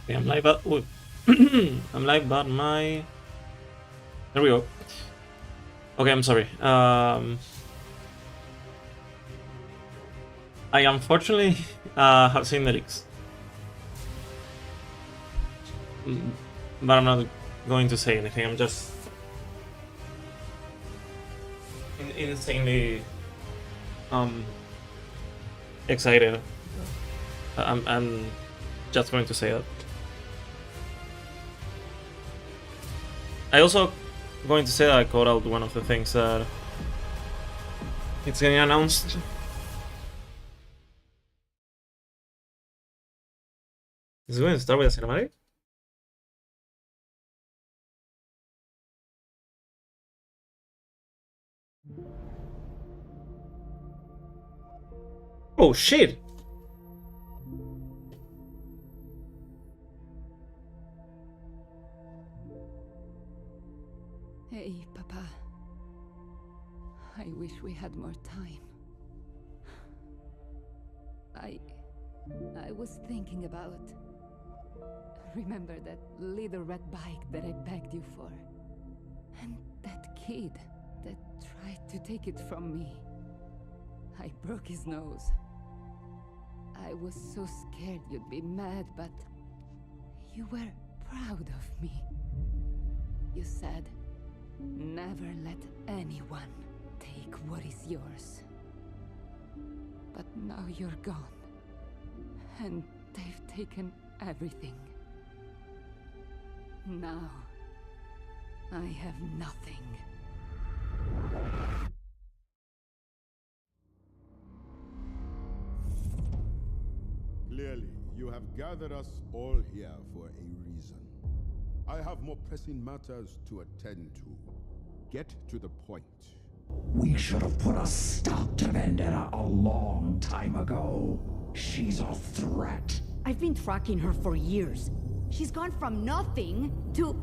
Okay, I'm live, but I'm live, but my there we go. Okay, I'm sorry. I unfortunately have seen the leaks, but I'm not going to say anything. I'm just insanely excited. I'm just going to say that. I also going to say that I called out one of the things that it's getting announced. Is it going to start with a cinematic? Oh shit! Hey, Papa. I wish we had more time. I was thinking about... Remember that little red bike that I begged you for? And that kid that tried to take it from me. I broke his nose. I was so scared you'd be mad, but... you were proud of me. You said, never let anyone take what is yours. But now you're gone. And they've taken everything. Now, I have nothing. Clearly, you have gathered us all here for a reason. I have more pressing matters to attend to. Get to the point. We should have put a stop to Vendetta a long time ago. She's a threat. I've been tracking her for years. She's gone from nothing to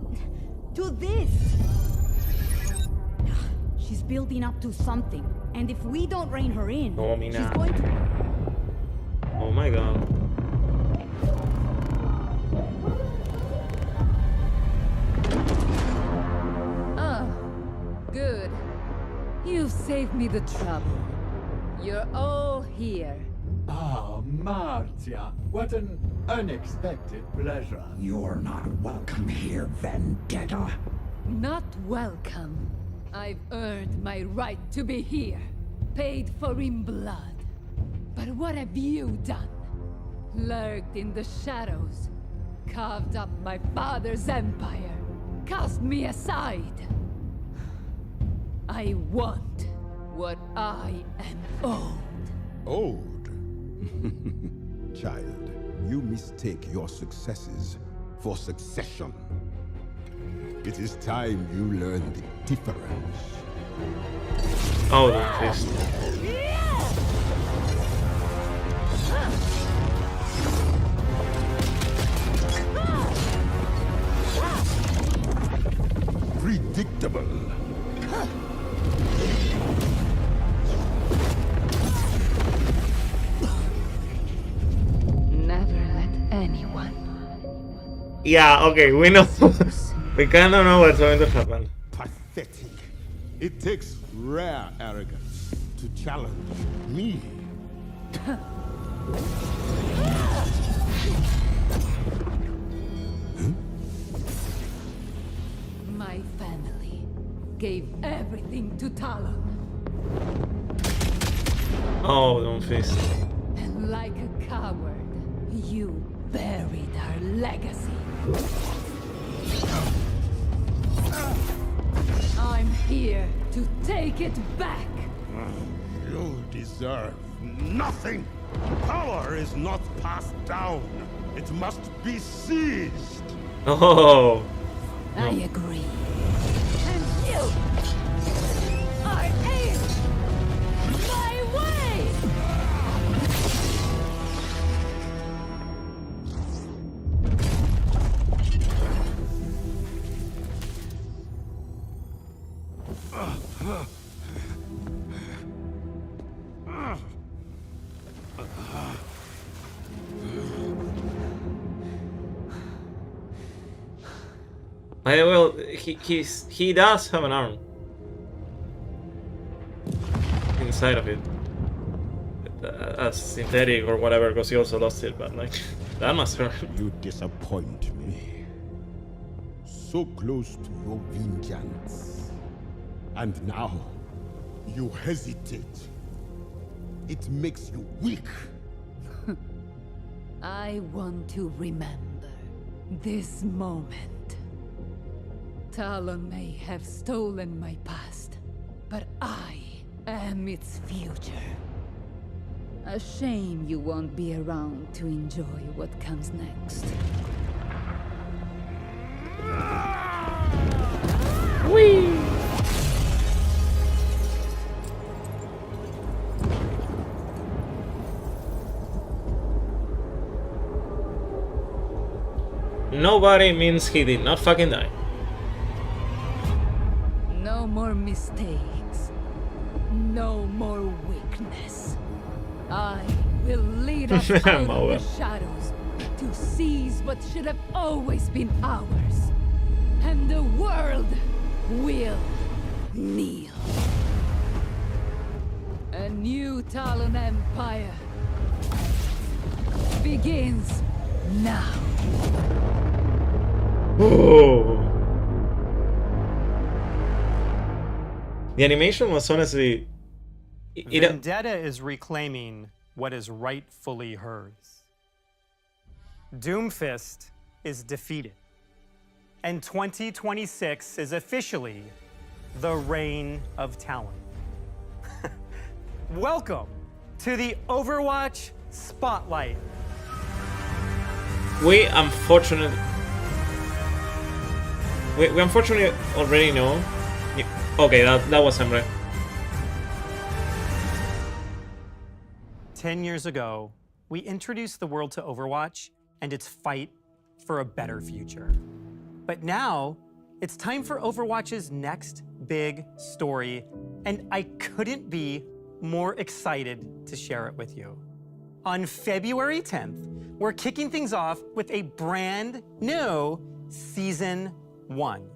this. She's building up to something. And if we don't rein her in, she's going to... Oh my god. Good. You've saved me the trouble. You're all here. Ah, Martia, what an unexpected pleasure. You're not welcome here, Vendetta. Not welcome. I've earned my right to be here. Paid for in blood. But what have you done? Lurked in the shadows. Carved up my father's empire. Cast me aside. I want what I am owed. Old? Child, you mistake your successes for succession. It is time you learn the difference. Oh, the fist. Predictable. Never let anyone. Yeah, okay, we know. We kind of know what's going to happen. Pathetic. It takes rare arrogance to challenge me. My family gave everything to Talon. Oh, don't fist. And like a coward, you buried her legacy. I'm here to take it back. You deserve nothing. Power is not passed down. It must be seized. Oh. I agree. And you are in my way! Well, he does have an arm inside of it, as synthetic or whatever, because he also lost it. But like, that must hurt. You disappoint me. So close to your vengeance. And now, you hesitate. It makes you weak. I want to remember this moment. Talon may have stolen my past, but I am its future. A shame you won't be around to enjoy what comes next. Whee! Nobody means he did not fucking die. No more mistakes. No more weakness. I will lead us out of the shadows to seize what should have always been ours. And the world will kneel. A new Talon Empire begins now. Oh. The animation was honestly... Vendetta is reclaiming what is rightfully hers. Doomfist is defeated. And 2026 is officially the Reign of Talon. Welcome to the Overwatch Spotlight. We unfortunately already know. Okay, that was Emre. 10 years ago, we introduced the world to Overwatch and its fight for a better future. But now, it's time for Overwatch's next big story, and I couldn't be more excited to share it with you. On February 10th, we're kicking things off with a brand new Season 1.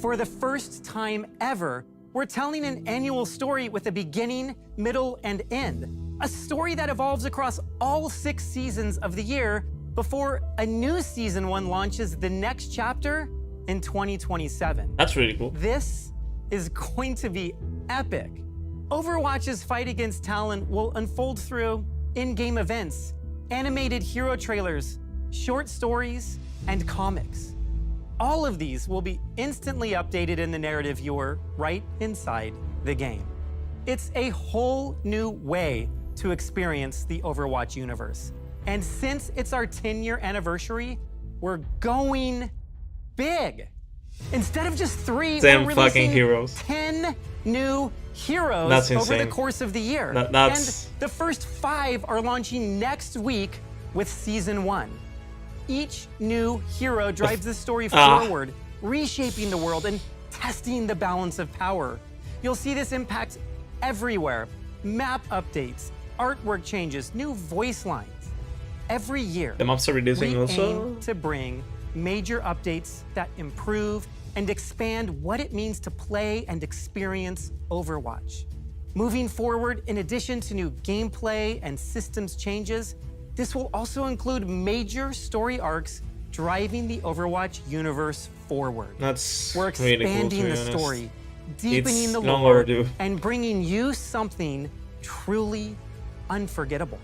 For the first time ever, we're telling an annual story with a beginning, middle, and end. A story that evolves across all 6 seasons of the year before a new Season 1 launches the next chapter in 2027. That's really cool. This is going to be epic. Overwatch's fight against Talon will unfold through in-game events, animated hero trailers, short stories, and comics. All of these will be instantly updated in the narrative viewer right inside the game. It's a whole new way to experience the Overwatch universe. And since it's our 10-year anniversary, we're going big. Instead of just 3, we're releasing fucking heroes. 10 new heroes That's over insane. the course of the year. That's... And the first 5 are launching next week with Season 1. Each new hero drives the story forward, reshaping the world and testing the balance of power. You'll see this impact everywhere. Map updates, artwork changes, new voice lines. Every year, the maps are reducing we also. aim to bring major updates that improve and expand what it means to play and experience Overwatch. Moving forward, in addition to new gameplay and systems changes, this will also include major story arcs driving the Overwatch universe forward. That's We're really cool, expanding to be the honest. story, deepening It's the long lore, overdue. and bringing you something truly unforgettable.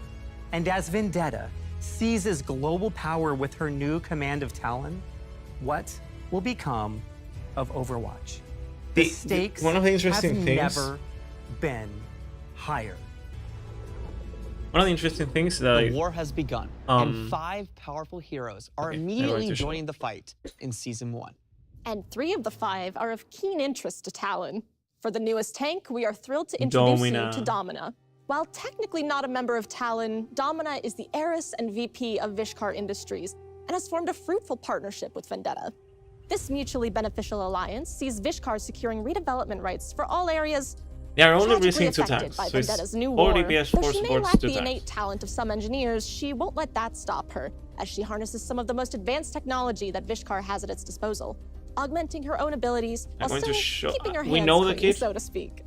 And as Vendetta seizes global power with her new command of Talon, what will become of Overwatch? The stakes one of the interesting have things- never been higher. One of the interesting things that The war has begun, and 5 powerful heroes are immediately joining the fight in Season 1. And 3 of the 5 are of keen interest to Talon. For the newest tank, we are thrilled to introduce you to Domina. While technically not a member of Talon, Domina is the heiress and VP of Vishkar Industries and has formed a fruitful partnership with Vendetta. This mutually beneficial alliance sees Vishkar securing redevelopment rights for all areas they are only tragically releasing 2 affected times, by so it's Vendetta's new all war. DPS Though 4 she may supports lack 2 the times. innate talent of some engineers, she won't let that stop her, as she harnesses some of the most advanced technology that Vishkar has at its disposal. augmenting her own abilities while still keeping her hands clean, so to speak.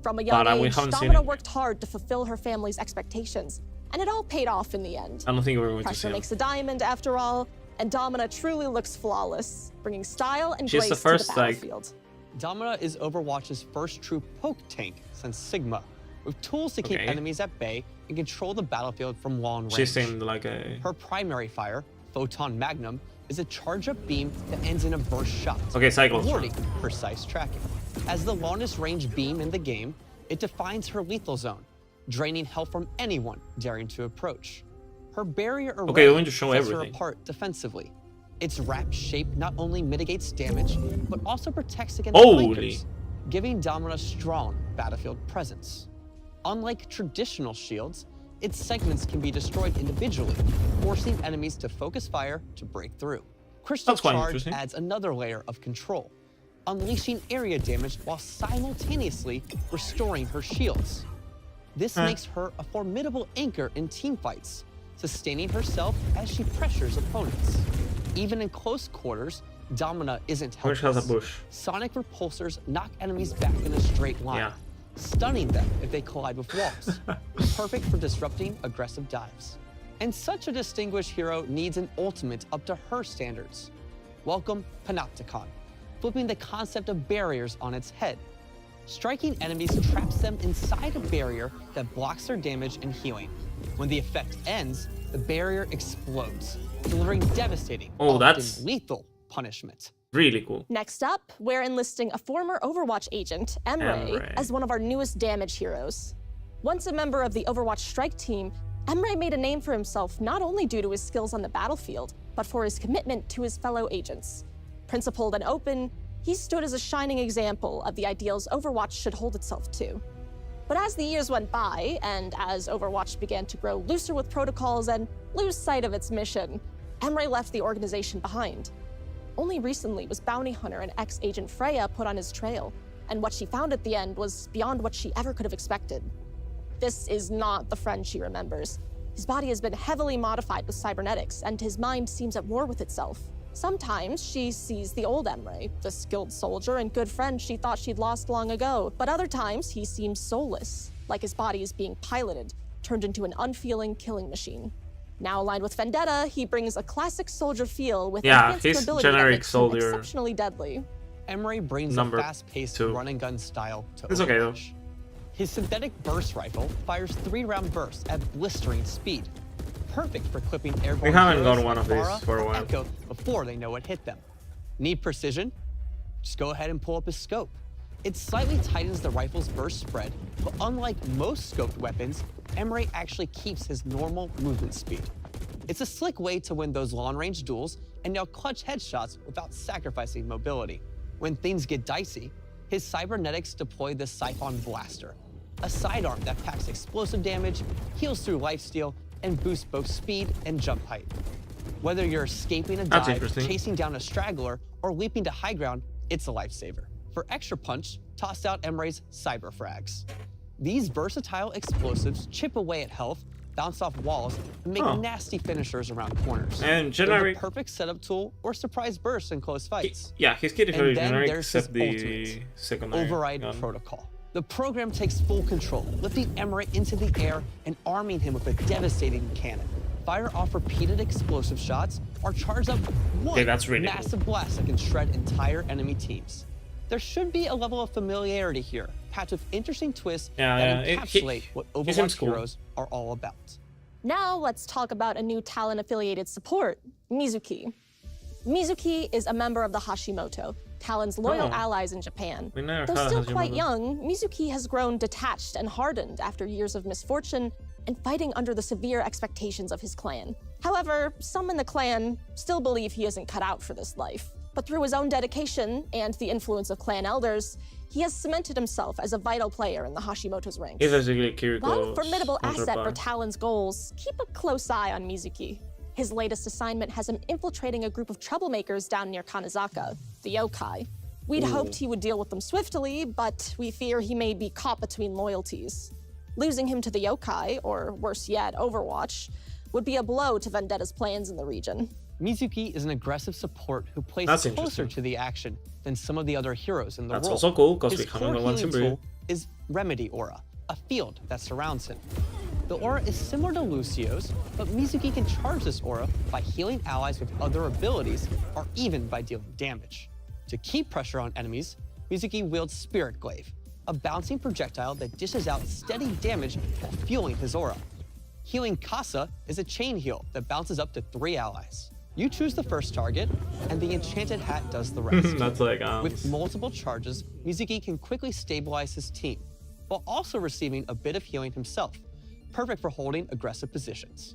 From a young age, Domina worked hard to fulfill her family's expectations, and it all paid off in the end. I don't think we're going to see Pressure makes a diamond, after all, and Domina truly looks flawless, bringing style and grace to the battlefield. Domina is Overwatch's first true poke tank since Sigma, with tools to keep enemies at bay and control the battlefield from long range. She seemed like a... Her primary fire, Photon Magnum, is a charge-up beam that ends in a burst shot, rewarding precise tracking. As the longest range beam in the game, it defines her lethal zone, draining health from anyone daring to approach. Her barrier array sets her apart defensively. Its wrap shape not only mitigates damage, but also protects against flankers, giving Domina strong battlefield presence. Unlike traditional shields, its segments can be destroyed individually, forcing enemies to focus fire to break through. Crystal Charge adds another layer of control, unleashing area damage while simultaneously restoring her shields. This makes her a formidable anchor in teamfights, sustaining herself as she pressures opponents. Even in close quarters, Domina isn't helpless. Sonic repulsors knock enemies back in a straight line, stunning them if they collide with walls, perfect for disrupting aggressive dives. And such a distinguished hero needs an ultimate up to her standards. Welcome Panopticon, flipping the concept of barriers on its head. Striking enemies traps them inside a barrier that blocks their damage and healing. When the effect ends, the barrier explodes, delivering devastating, often lethal punishment. Really cool. Next up, we're enlisting a former Overwatch agent, Emre, as one of our newest damage heroes. Once a member of the Overwatch strike team, Emre made a name for himself not only due to his skills on the battlefield, but for his commitment to his fellow agents. Principled and open, he stood as a shining example of the ideals Overwatch should hold itself to. But as the years went by, and as Overwatch began to grow looser with protocols and lose sight of its mission, Emre left the organization behind. Only recently was bounty hunter and ex-agent Freya put on his trail, and what she found at the end was beyond what she ever could have expected. This is not the friend she remembers. His body has been heavily modified with cybernetics, and his mind seems at war with itself. Sometimes she sees the old Emre, the skilled soldier and good friend she thought she'd lost long ago, but other times he seems soulless, like his body is being piloted, turned into an unfeeling killing machine. Now aligned with Vendetta, he brings a classic soldier feel with enhanced ability that makes him exceptionally deadly. Emre brings a fast-paced run-and-gun style to Overwatch. His synthetic burst rifle fires 3-round bursts at blistering speed, perfect for clipping airborne. We haven't got one of these for a while. Echo before they know what hit them. Need precision? Just go ahead and pull up his scope. It slightly tightens the rifle's burst spread, but unlike most scoped weapons, Emre actually keeps his normal movement speed. It's a slick way to win those long-range duels and nail clutch headshots without sacrificing mobility. When things get dicey, his cybernetics deploy the Siphon Blaster, a sidearm that packs explosive damage, heals through lifesteal, and boosts both speed and jump height. Whether you're escaping a dive, chasing down a straggler, or leaping to high ground, it's a lifesaver. For extra punch, toss out Emre's Cyber Frags. These versatile explosives chip away at health, bounce off walls, and make nasty finishers around corners. And generic. They're the perfect setup tool or surprise burst in close fights. His kit is very generic, there's except the secondary Override Protocol. The program takes full control, lifting Emre into the air and arming him with a devastating cannon. Fire off repeated explosive shots or charge up one massive blast that can shred entire enemy teams. There should be a level of familiarity here, packed with interesting twists that encapsulate what Overwatch heroes are all about. Now let's talk about a new Talon-affiliated support, Mizuki. Mizuki is a member of the Hashimoto, Talon's loyal allies in Japan. Though still quite young, Mizuki has grown detached and hardened after years of misfortune and fighting under the severe expectations of his clan. However, some in the clan still believe he isn't cut out for this life. But through his own dedication and the influence of clan elders, he has cemented himself as a vital player in the Hashimoto's ranks. He's basically Kiriko's While a formidable asset for Talon's goals, keep a close eye on Mizuki. His latest assignment has him infiltrating a group of troublemakers down near Kanezaka, the yokai. We'd hoped he would deal with them swiftly, but we fear he may be caught between loyalties. Losing him to the yokai, or worse yet, Overwatch, would be a blow to Vendetta's plans in the region. Mizuki is an aggressive support who plays closer to the action than some of the other heroes in the role. That's also cool, because His we core come in once in healing blue. tool is Remedy Aura, a field that surrounds him. The aura is similar to Lucio's, but Mizuki can charge this aura by healing allies with other abilities, or even by dealing damage. To keep pressure on enemies, Mizuki wields Spirit Glaive, a bouncing projectile that dishes out steady damage while fueling his aura. Healing Kasa is a chain heal that bounces up to 3 allies. You choose the first target, and the enchanted hat does the rest. That's like With multiple charges, Mizuki can quickly stabilize his team, while also receiving a bit of healing himself, perfect for holding aggressive positions.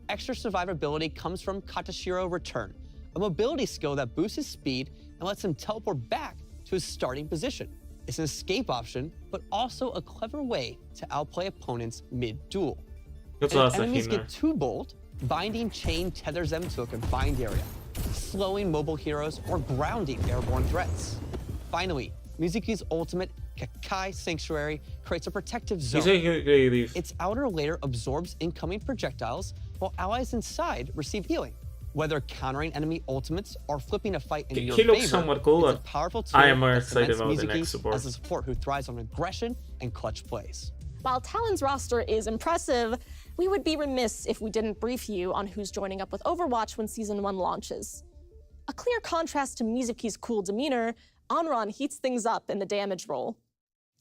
Extra survivability comes from Katashiro Return, a mobility skill that boosts his speed and lets him teleport back to his starting position. It's an escape option, but also a clever way to outplay opponents mid-duel. And if enemies get too bold, Binding Chain tethers them to a confined area, slowing mobile heroes or grounding airborne threats. Finally, Mizuki's ultimate, Kakai Sanctuary, creates a protective zone. Its outer layer absorbs incoming projectiles, while allies inside receive healing. Whether countering enemy ultimates or flipping a fight in your favor, looks somewhat cool, it's a powerful tool I am more that excited cements about the next Mizuki support. as a support who thrives on aggression and clutch plays. While Talon's roster is impressive, we would be remiss if we didn't brief you on who's joining up with Overwatch when Season 1 launches. A clear contrast to Mizuki's cool demeanor, Onran heats things up in the damage role.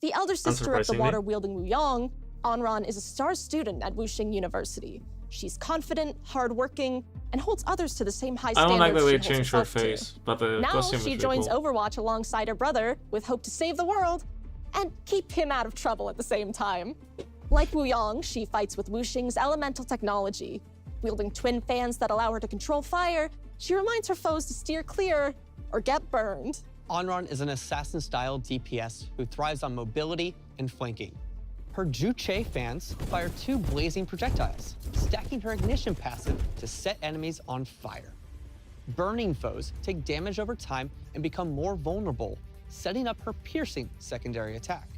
The elder sister of the water-wielding Wu Yong, Onran is a star student at Wuxing University. She's confident, hardworking, and holds others to the same high standards. I don't like that they she holds changed her herself to. face, but the Now costume she is joins cool. Overwatch alongside her brother with hope to save the world and keep him out of trouble at the same time. Like Wu Yong, she fights with Wuxing's elemental technology. Wielding twin fans that allow her to control fire, she reminds her foes to steer clear or get burned. Onran is an assassin-style DPS who thrives on mobility and flanking. Her Juche fans fire 2 blazing projectiles, stacking her ignition passive to set enemies on fire. Burning foes take damage over time and become more vulnerable, setting up her piercing secondary attack.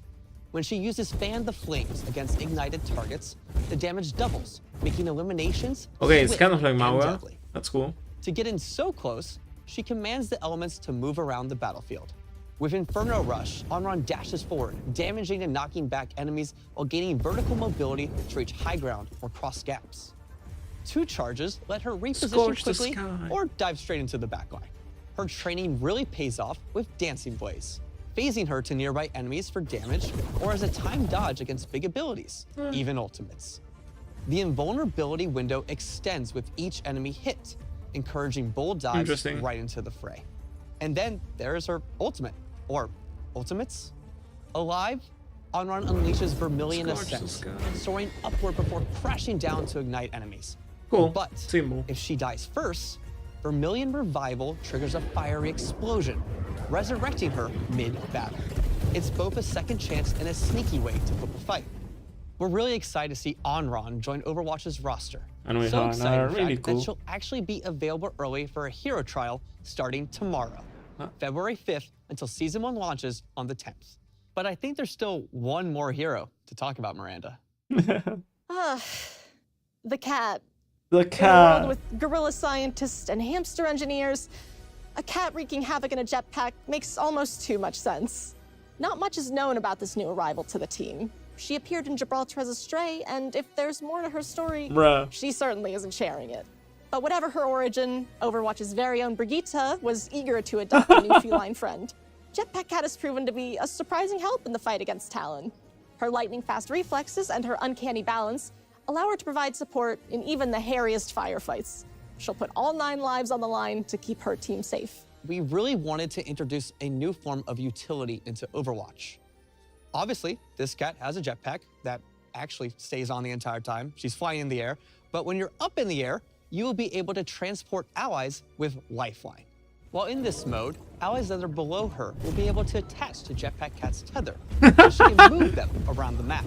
When she uses Fan the Flames against ignited targets, the damage doubles, making eliminations it's kind of like and Maua. deadly. That's cool. To get in so close, she commands the elements to move around the battlefield. With Inferno Rush, Onran dashes forward, damaging and knocking back enemies while gaining vertical mobility to reach high ground or cross gaps. 2 charges let her reposition quickly or dive straight into the backline. Her training really pays off with Dancing Blaze, phasing her to nearby enemies for damage or as a time dodge against big abilities, even ultimates. The invulnerability window extends with each enemy hit, encouraging bold dives right into the fray. And then there's her ultimate, or ultimates. Alive, Onran unleashes Vermilion Ascent, soaring upward before crashing down to ignite enemies. Cool. But if she dies first, Vermilion Revival triggers a fiery explosion, resurrecting her mid-battle. It's both a second chance and a sneaky way to flip a fight. We're really excited to see Onran join Overwatch's roster. So excited, in fact, that she'll actually be available early for a hero trial starting tomorrow, February 5th, until Season 1 launches on the 10th. But I think there's still one more hero to talk about, Miranda. The cat. The In a world with gorilla scientists and hamster engineers, a cat wreaking havoc in a jetpack makes almost too much sense. Not much is known about this new arrival to the team. She appeared in Gibraltar as a stray, and if there's more to her story, she certainly isn't sharing it. But whatever her origin, Overwatch's very own Brigitte was eager to adopt a new feline friend. Jetpack Cat has proven to be a surprising help in the fight against Talon. Her lightning-fast reflexes and her uncanny balance allow her to provide support in even the hairiest firefights. She'll put all 9 lives on the line to keep her team safe. We really wanted to introduce a new form of utility into Overwatch. Obviously, this cat has a jetpack that actually stays on the entire time. She's flying in the air. But when you're up in the air, you will be able to transport allies with Lifeline. While in this mode, allies that are below her will be able to attach to Jetpack Cat's tether, so she can move them around the map.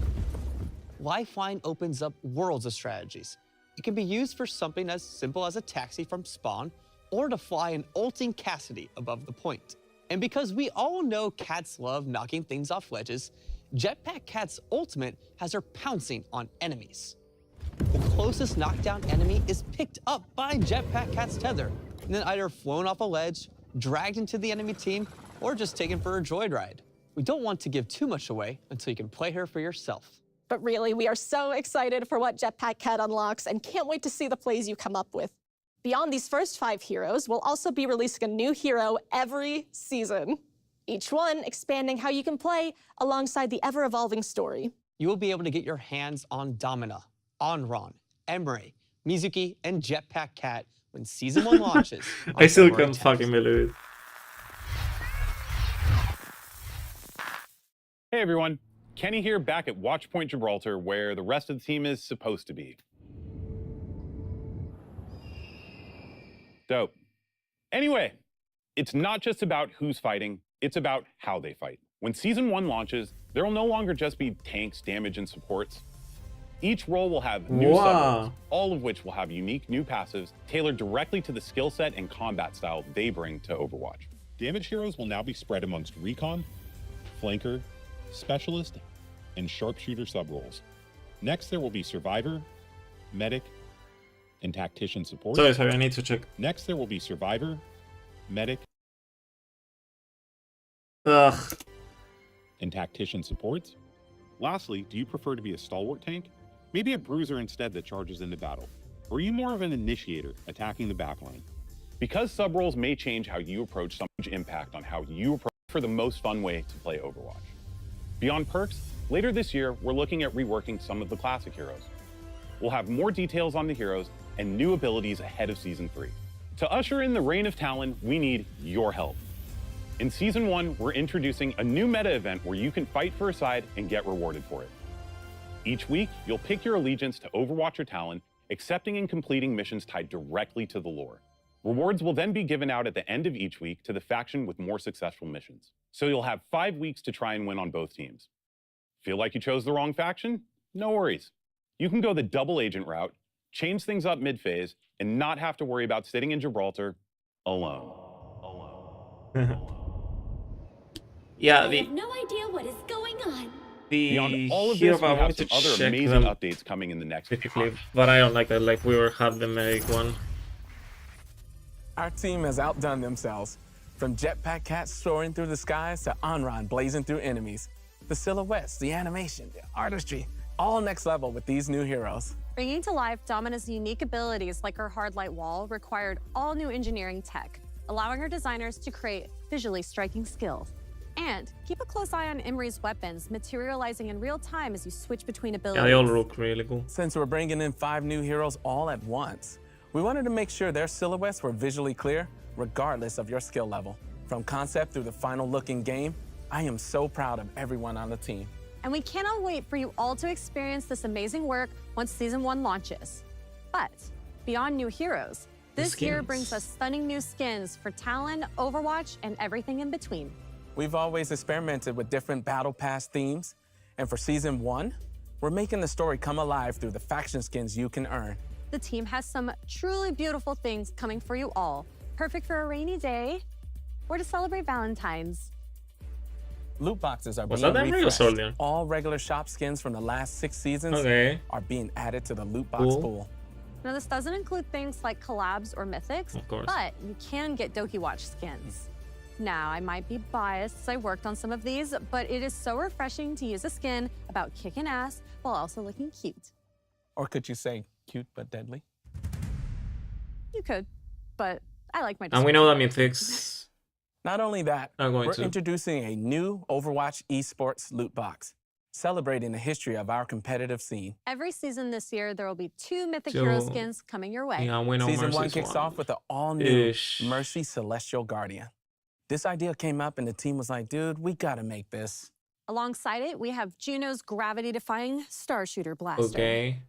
Lifeline opens up worlds of strategies. It can be used for something as simple as a taxi from spawn, or to fly an ulting Cassidy above the point. And because we all know cats love knocking things off ledges, Jetpack Cat's ultimate has her pouncing on enemies. The closest knockdown enemy is picked up by Jetpack Cat's tether, and then either flown off a ledge, dragged into the enemy team, or just taken for a joyride. We don't want to give too much away until you can play her for yourself. But really, we are so excited for what Jetpack Cat unlocks and can't wait to see the plays you come up with. Beyond these first 5 heroes, we'll also be releasing a new hero every season, each one expanding how you can play alongside the ever-evolving story. You will be able to get your hands on Domina, Onron, Emery, Mizuki, and Jetpack Cat when Season 1 launches. I still can't fucking believe it. Hey everyone, Kenny here back at Watchpoint Gibraltar where the rest of the team is supposed to be. Dope. Anyway, it's not just about who's fighting, it's about how they fight. When Season 1 launches, there will no longer just be tanks, damage, and supports. Each role will have new subroles, all of which will have unique new passives tailored directly to the skill set and combat style they bring to Overwatch. Damage heroes will now be spread amongst Recon, Flanker, Specialist, and Sharpshooter subroles. Next, there will be Survivor, Medic, and Tactician support. Sorry, I need to check. Next, there will be Survivor, Medic, and Tactician supports. Lastly, do you prefer to be a stalwart tank? Maybe a bruiser instead that charges into battle. Or are you more of an initiator, attacking the backline? Because subroles may change how you approach, some huge impact on how you approach for the most fun way to play Overwatch. Beyond perks, later this year, we're looking at reworking some of the classic heroes. We'll have more details on the heroes and new abilities ahead of Season 3. To usher in the reign of Talon, we need your help. In Season 1, we're introducing a new meta event where you can fight for a side and get rewarded for it. Each week, you'll pick your allegiance to Overwatch or Talon, accepting and completing missions tied directly to the lore. Rewards will then be given out at the end of each week to the faction with more successful missions. So you'll have 5 weeks to try and win on both teams. Feel like you chose the wrong faction? No worries. You can go the double agent route, change things up mid-phase, and not have to worry about sitting in Gibraltar alone. Yeah, I have no idea what is going on. Beyond all of this, we have some other amazing updates coming in the next week. But I don't like that. Like we had the Medic one. Our team has outdone themselves. From Jetpack Cat soaring through the skies to Onron blazing through enemies. The silhouettes, the animation, the artistry, all next level with these new heroes. Bringing to life Domina's unique abilities like her hard light wall required all new engineering tech, allowing her designers to create visually striking skills. And keep a close eye on Emery's weapons, materializing in real time as you switch between abilities. Yeah, they all look really cool. Since we're bringing in 5 new heroes all at once, we wanted to make sure their silhouettes were visually clear, regardless of your skill level. From concept through the final look in game, I am so proud of everyone on the team. And we cannot wait for you all to experience this amazing work once Season 1 launches. But beyond new heroes, this year brings us stunning new skins for Talon, Overwatch, and everything in between. We've always experimented with different Battle Pass themes, and for Season 1, we're making the story come alive through the faction skins you can earn. The team has some truly beautiful things coming for you all, perfect for a rainy day or to celebrate Valentine's. Loot boxes are Was being that Emery or refreshed. Soldier? All regular shop skins from the last 6 seasons are being added to the loot box pool. Now, this doesn't include things like collabs or mythics, Of course. but you can get Doki Watch skins. Now, I might be biased as I worked on some of these, but it is so refreshing to use a skin about kicking ass while also looking cute. Or could you say cute but deadly? You could, but I like my And we know that Mythics. Not only that, are going we're to. introducing a new Overwatch esports loot box, celebrating the history of our competitive scene. Every season this year, there will be 2 Mythic Two. Hero skins coming your way. Yeah, we know Season Mercy's 1 kicks one. off with the all-new Ish. Mercy Celestial Guardian. This idea came up and the team was like, dude, we gotta make this. Alongside it, we have Juno's gravity-defying Starshooter Blaster. Okay.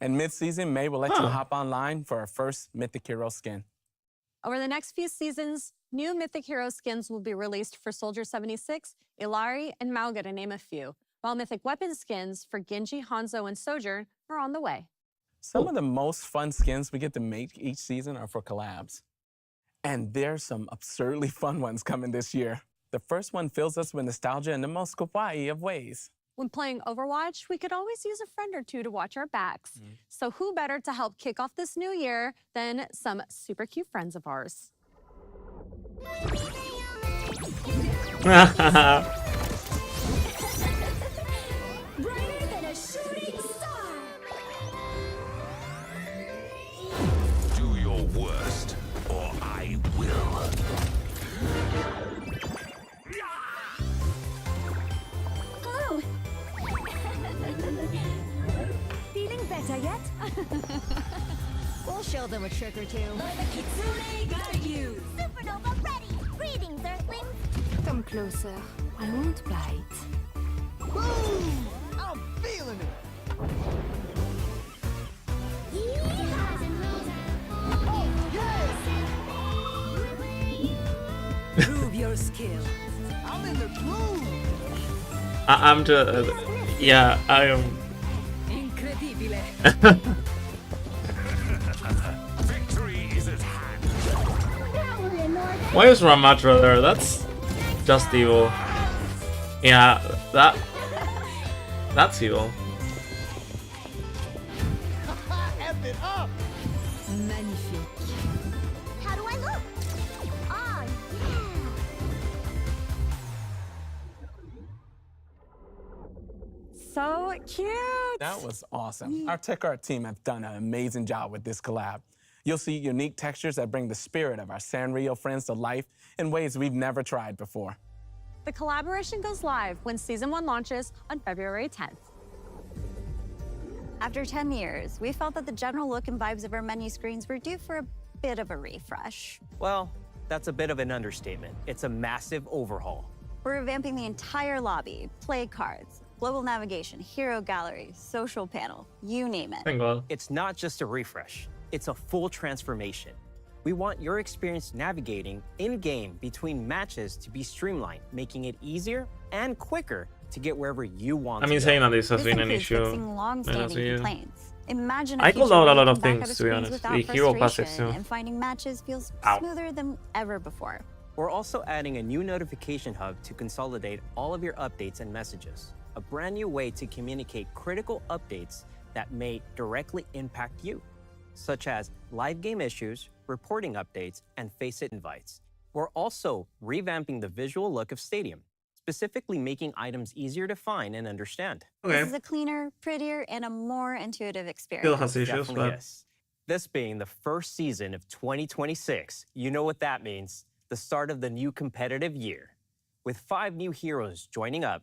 And mid-season, May will let you hop online for our first Mythic Hero skin. Over the next few seasons, new Mythic Hero skins will be released for Soldier 76, Illari, and Mauga, to name a few, while Mythic Weapon skins for Genji, Hanzo, and Sojourn are on the way. Some of the most fun skins we get to make each season are for collabs. And there's some absurdly fun ones coming this year. The first one fills us with nostalgia in the most kawaii of ways. When playing Overwatch, we could always use a friend or two to watch our backs. So who better to help kick off this new year than some super cute friends of ours? Brighter than a shooting star. Do your worst, or I will. Oh. Feeling better yet? We'll show them a trick or two. Let the Kitsune guide you. Supernova ready. Greetings, Earthlings. Come closer. I won't bite. Boom! I'm feeling it. Prove your skill. I'm in the groove. I'm just, yeah, I am. Incredibile. Victory is at hand. Why is Ramatra there? That's just evil. Yeah, that's evil. F it up. Magnifique. How do I look? Ah, yeah. So cute. That was awesome. Our tech art team have done an amazing job with this collab. You'll see unique textures that bring the spirit of our Sanrio friends to life in ways we've never tried before. The collaboration goes live when Season 1 launches on February 10th. After 10 years, we felt that the general look and vibes of our menu screens were due for a bit of a refresh. Well, that's a bit of an understatement. It's a massive overhaul. We're revamping the entire lobby, play cards, global navigation, hero gallery, social panel, you name it. Thank God. It's not just a refresh, it's a full transformation. We want your experience navigating in-game between matches to be streamlined, making it easier and quicker to get wherever you want I to mean, go. saying that this has been an includes issue. fixing long-standing complaints. Imagine I called future out a where lot you of can back things, out of to be screens honest. without The hero passives frustration, too. and finding matches feels Ow. smoother than ever before. We're also adding a new notification hub to consolidate all of your updates and messages. A brand new way to communicate critical updates that may directly impact you, such as live game issues, reporting updates, and Face-It invites. We're also revamping the visual look of Stadium, specifically making items easier to find and understand. This is a cleaner, prettier, and a more intuitive experience. Still has issues, Definitely but is. This being the first season of 2026, you know what that means. The start of the new competitive year. With 5 new heroes joining up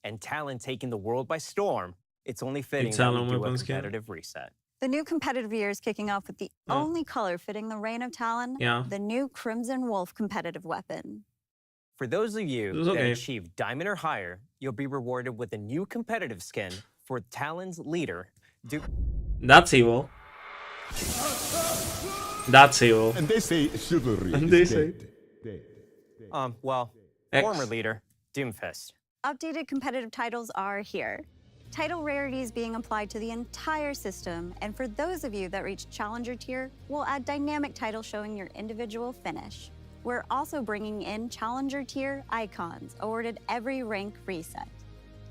and Talon taking the world by storm, it's only fitting that we do a competitive reset. The new competitive year is kicking off with the only color fitting the reign of Talon, the new Crimson Wolf competitive weapon. For those of you that achieve Diamond or higher, you'll be rewarded with a new competitive skin for Talon's leader, that's evil. That's evil. And they say chivalry. And they say well, X. former leader, Doomfist. Updated competitive titles are here. Title rarities being applied to the entire system, and for those of you that reach Challenger tier, we'll add dynamic titles showing your individual finish. We're also bringing in Challenger tier icons, awarded every rank reset.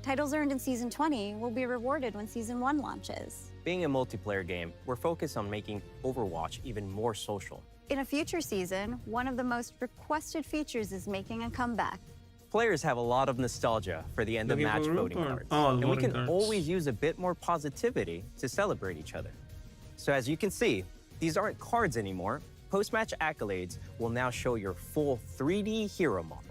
Titles earned in Season 20 will be rewarded when Season 1 launches. Being a multiplayer game, we're focused on making Overwatch even more social. In a future season, one of the most requested features is making a comeback. Players have a lot of nostalgia for the end of match voting cards, and we can always use a bit more positivity to celebrate each other. So as you can see, these aren't cards anymore. Post-match accolades will now show your full 3D hero model.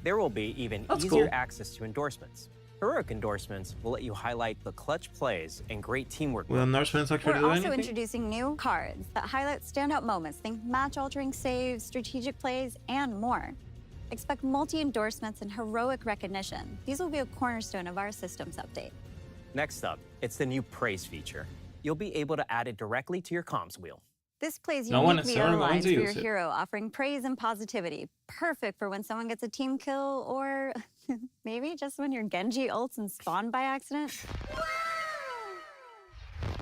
There will be even easier access to endorsements. Heroic endorsements will let you highlight the clutch plays and great teamwork. Will endorsements actually We're do also anything? introducing new cards that highlight standout moments, think match-altering saves, strategic plays, and more. Expect multi-endorsements and heroic recognition. These will be a cornerstone of our systems update. Next up, it's the new praise feature. You'll be able to add it directly to your comms wheel. This plays No one unique is VR going lines to for your use it. hero, offering praise and positivity. Perfect for when someone gets a team kill, or maybe just when your Genji ults and spawn by accident.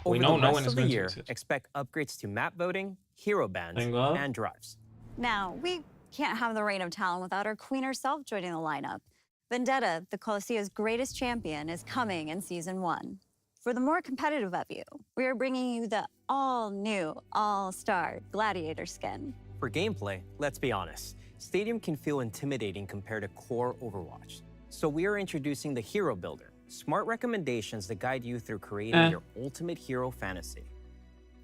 Over We know the no rest one is of the going to year, use it. expect upgrades to map voting, hero bans, Thank God. and drives. Now, we can't have the reign of Talon without our queen herself joining the lineup. Vendetta, the Colosseo's greatest champion, is coming in Season 1. For the more competitive of you, we are bringing you the all-new, all-star Gladiator skin. For gameplay, let's be honest, Stadium can feel intimidating compared to core Overwatch. So we are introducing the Hero Builder, smart recommendations that guide you through creating your ultimate hero fantasy.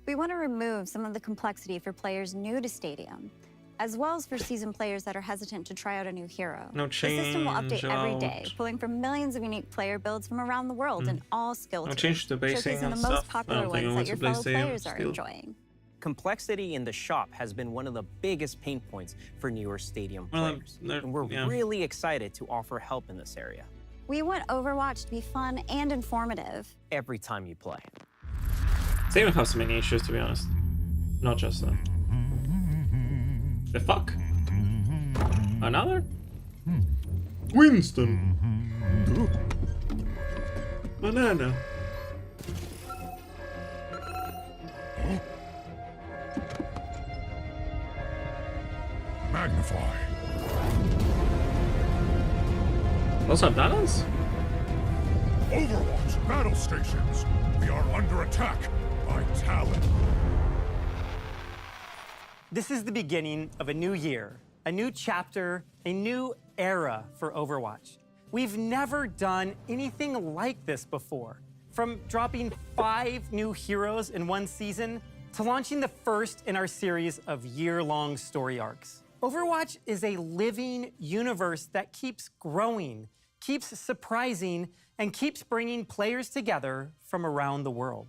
We want to remove some of the complexity for players new to Stadium, as well as for seasoned players that are hesitant to try out a new hero. No The system will update every day, change pulling from millions of unique player builds from around the world in all skill No tiers, change to basing showcasing and the stuff. most I popular don't think I ones want that to your play fellow Stadium players are still. enjoying. Complexity in the shop has been one of the biggest pain points for newer Stadium Well, players, and we're yeah. really excited to offer help in this area We want Overwatch to be fun and informative. every time you play. Stadium has many issues, to be honest. Not just that. The fuck? Another? Winston! Banana! Magnify. Those are bananas? Overwatch battle stations. We are under attack by Talon. This is the beginning of a new year, a new chapter, a new era for Overwatch. We've never done anything like this before. From dropping 5 new heroes in one season to launching the first in our series of year-long story arcs. Overwatch is a living universe that keeps growing, keeps surprising, and keeps bringing players together from around the world.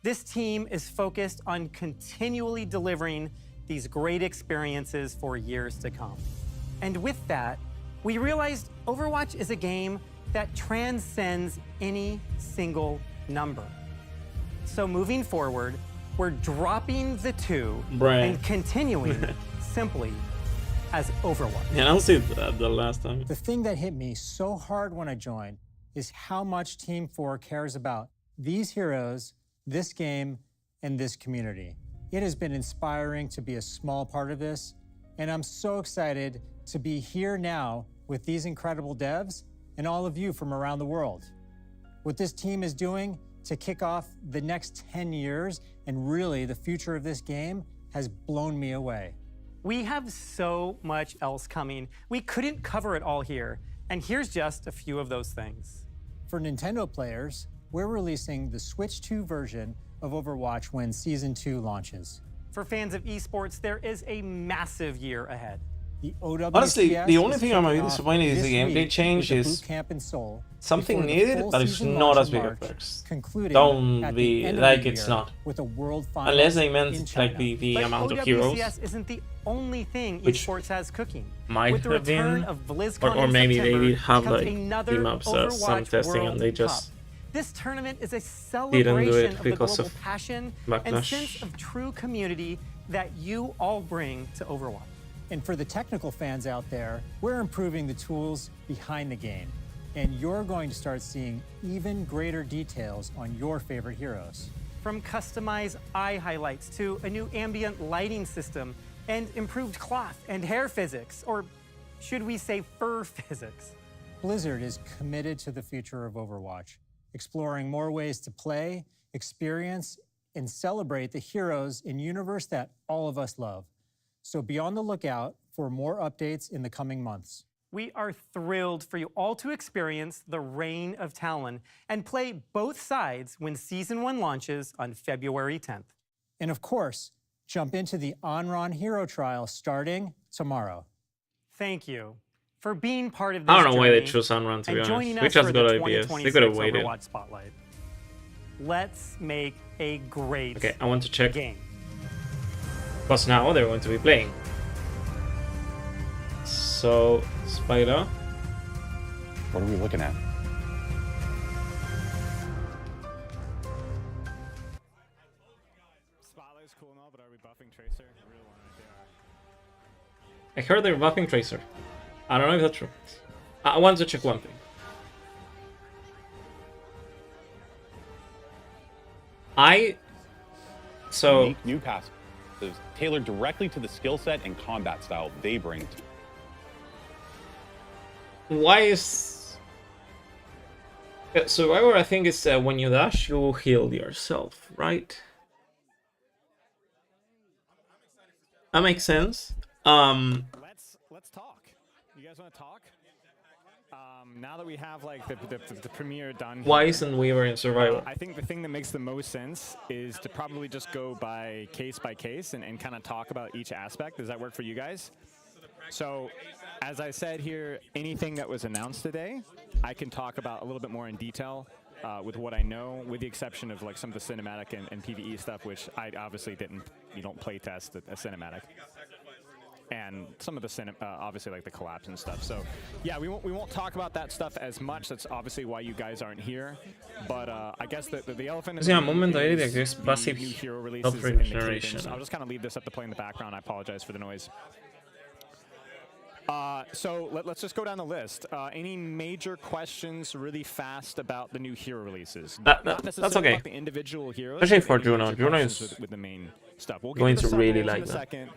This team is focused on continually delivering these great experiences for years to come. And with that, we realized Overwatch is a game that transcends any single number. So moving forward, we're dropping the 2 Bruh. and continuing simply as Overwatch. Yeah, I'll see that the last time. The thing that hit me so hard when I joined is how much Team 4 cares about these heroes, this game, and this community. It has been inspiring to be a small part of this, and I'm so excited to be here now with these incredible devs and all of you from around the world. What this team is doing to kick off the next 10 years and really the future of this game has blown me away. We have so much else coming. We couldn't cover it all here, and here's just a few of those things. For Nintendo players, we're releasing the Switch 2 version of Overwatch when Season 2 launches. For fans of esports, there is a massive year ahead. The OWCS Honestly, the only is thing I'm a bit kicking off disappointed is this the gameplay week change with the is boot camp in Seoul something before the needed, full but it's season not launch as in big a March, flex. concluding Don't at be the end of like the it's year not. with a world final Unless they in meant China. like the But amount of OWCS heroes, isn't the only thing which esports has cooking. might With the have return been, of BlizzCon or in maybe they September did have comes like another team ups some Overwatch testing and World they just Cup. This tournament is a didn't do celebration it of the because global of passion and backlash. sense of true community that you all bring to Overwatch. And for the technical fans out there, we're improving the tools behind the game. And you're going to start seeing even greater details on your favorite heroes. From customized eye highlights to a new ambient lighting system and improved cloth and hair physics, or should we say fur physics? Blizzard is committed to the future of Overwatch, exploring more ways to play, experience, and celebrate the heroes in universe that all of us love. So be on the lookout for more updates in the coming months. We are thrilled for you all to experience the Reign of Talon and play both sides when Season 1 launches on February 10th. And of course, jump into the Onron Hero Trial starting tomorrow. Thank you for being part of this I don't know why they journey chose Unrun, to be and joining honest. We us just for got the IPS. They 2026 could have waited. Overwatch Spotlight. Let's make a great Okay, I want to check. game. Because now they're going to be playing. So, Spider. What are we looking at? Spotlight's cool and all, but are we buffing Tracer? I really want to do I heard they're buffing Tracer. I don't know if that's true. I want to check one thing. Unique new passes tailored directly to the skill set and combat style they bring to. Why is Survivor? I think is when you dash, you heal yourself, right? That makes sense. Let's talk. You guys want to talk? Now that we have like the premiere done. Why here, isn't Weaver in Survivor? I think the thing that makes the most sense is to probably just go by case and kind of talk about each aspect. Does that work for you guys? So, as I said here, anything that was announced today, I can talk about a little bit more in detail with what I know, with the exception of like some of the cinematic and PvE stuff, which I obviously didn't. You don't play test a cinematic. And some of the obviously like the collapse and stuff. So yeah, we won't talk about that stuff as much. That's obviously why you guys aren't here. But I guess the elephant in the room is the new hero releases and the cadence. I'll just kind of leave this up to play in the background. I apologize for the noise. So let's just go down the list. Any major questions really fast about the new hero releases? Not necessarily that's okay. About the individual heroes, especially for Juno. Juno is with the main stuff. We'll going to really in like a that. second.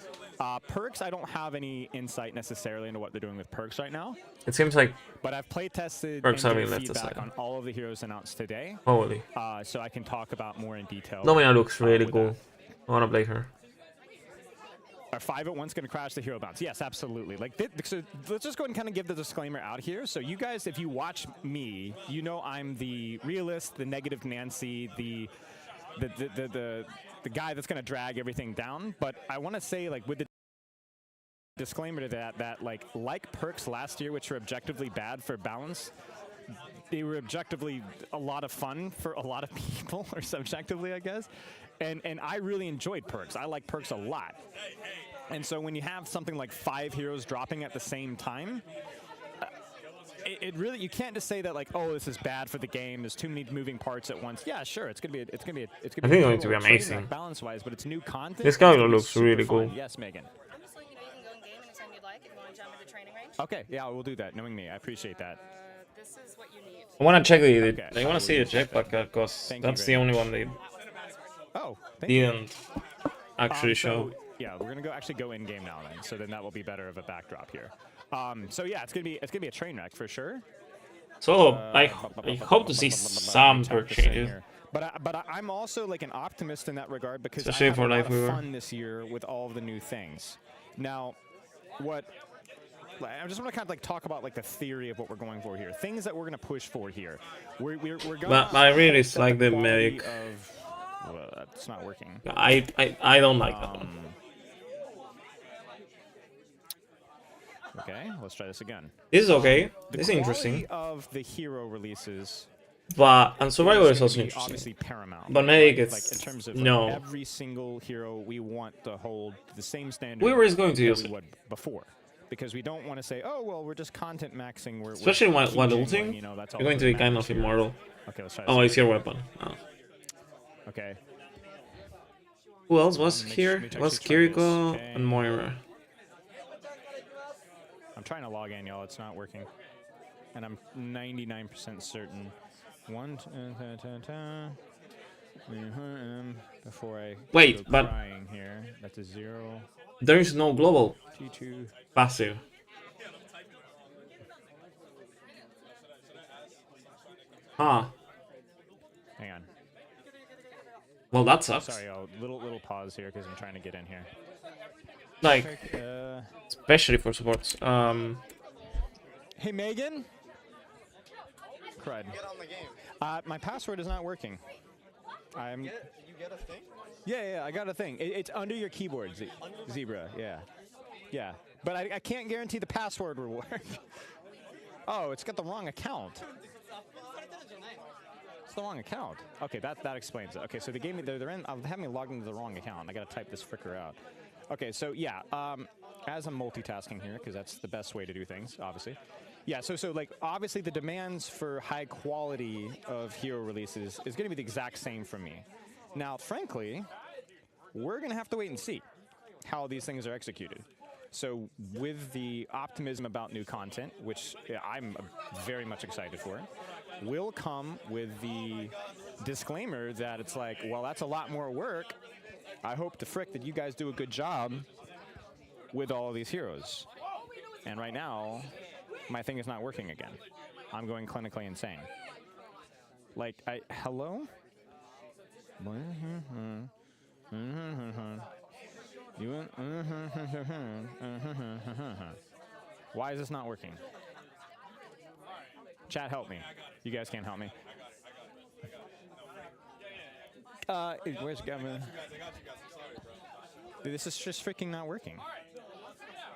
Perks, I don't have any insight necessarily into what they're doing with perks right now. It seems like but I've play tested perks and are given being left feedback aside. on all of the heroes announced today. Holy. So I can talk about more in detail. Domina looks really cool. I wanna play her. Are 5 at once going to crash the hero bounce? Yes, absolutely. Like, so let's just go ahead and kind of give the disclaimer out here. So you guys, if you watch me, you know I'm the realist, the negative Nancy, the guy that's going to drag everything down. But I want to say, like, with the disclaimer to that like perks last year, which were objectively bad for balance, they were objectively a lot of fun for a lot of people, or subjectively, I guess. And I really enjoyed perks. I like perks a lot. And so when you have something like 5 heroes dropping at the same time, it really, you can't just say that like, oh, this is bad for the game. There's too many moving parts at once. Yeah, sure, it's gonna be I think it's going to be amazing. Balance-wise, but it's new content. This guy looks really cool. Yes, Megan. Okay, yeah, we'll do that. Knowing me, I appreciate that. This is what you need. I want to check I want to see the jetpack because that's the only one they didn't actually show. Yeah, we're gonna actually go in game now then. So then that will be better of a backdrop here. So yeah, it's gonna be a train wreck for sure. So I hope to see some perk changes. But I'm also like an optimist in that regard because Especially I had for a lot Life of Weaver. fun this year with all of the new things. Now, I just want to kind of like talk about like the theory of what we're going for here. Things that we're gonna push for here. We're going. But I really like the medic. Well, that's not working. I don't like that one. Okay, let's try this again. This is okay. The This is interesting. quality of the hero releases. And Survivor is also Obviously interesting. paramount. But Medic, it's like in terms of no. like, every single hero we want to hold the same standard. Weaver is going to that use we it. would before, because we don't want to say, oh well, we're just content maxing. Especially when keep jingling, ulting, you know, that's all you're going to that be kind matters of here. immortal. Okay, let's try. Oh, this it's your weapon. Oh. Okay. Who else was Let me here? actually Was try this. Kiriko Okay. and Moira. I'm trying to log in, y'all. It's not working, and I'm 99% certain. Before I Wait, go but crying here, that's a 0. there is no global T2 passive. Ah, Hang on. well that sucks. Sorry, y'all. Little pause here because I'm trying to get in here. Like, Perfect, especially for supports. Hey, Megan. Crud. Get on the game. My password is not working. You get a thing? Yeah, I got a thing. It's under your keyboard, Zebra. Yeah. But I can't guarantee the password will work. Oh, it's got the wrong account. It's the wrong account. Okay, that explains it. Okay, so they gave me I'll have me logged into the wrong account. I gotta type this fricker out. Okay, so yeah, as I'm multitasking here, because that's the best way to do things, obviously. Yeah, so like obviously the demands for high quality of hero releases is gonna be the exact same for me. Now, frankly, we're gonna have to wait and see how these things are executed. So with the optimism about new content, which I'm very much excited for, will come with the disclaimer that it's like, well, that's a lot more work. I hope to frick that you guys do a good job with all of these heroes. And right now, my thing is not working again. I'm going clinically insane. Like, hello? Why is this not working? Chat, help me. You guys can't help me. Where's Gavin? Dude, this is just freaking not working.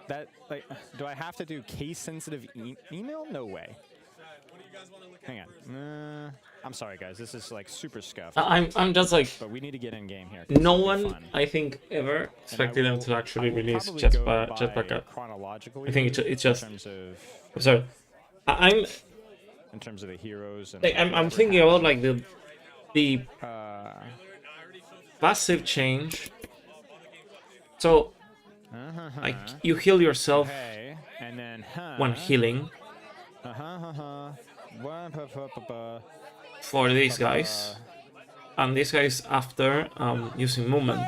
That, like, do I have to do case-sensitive email? No way. Hang on. I'm sorry, guys. This is like super scuffed. I'm just like. But we need to get in game here. No one, I think, ever expected them to actually release Jetpack. I think it's just. I'm sorry. I'm. In terms of the heroes. And like, I'm thinking about like the passive change. So, like you heal yourself and then, when healing. For these guys, and these guys after using movement.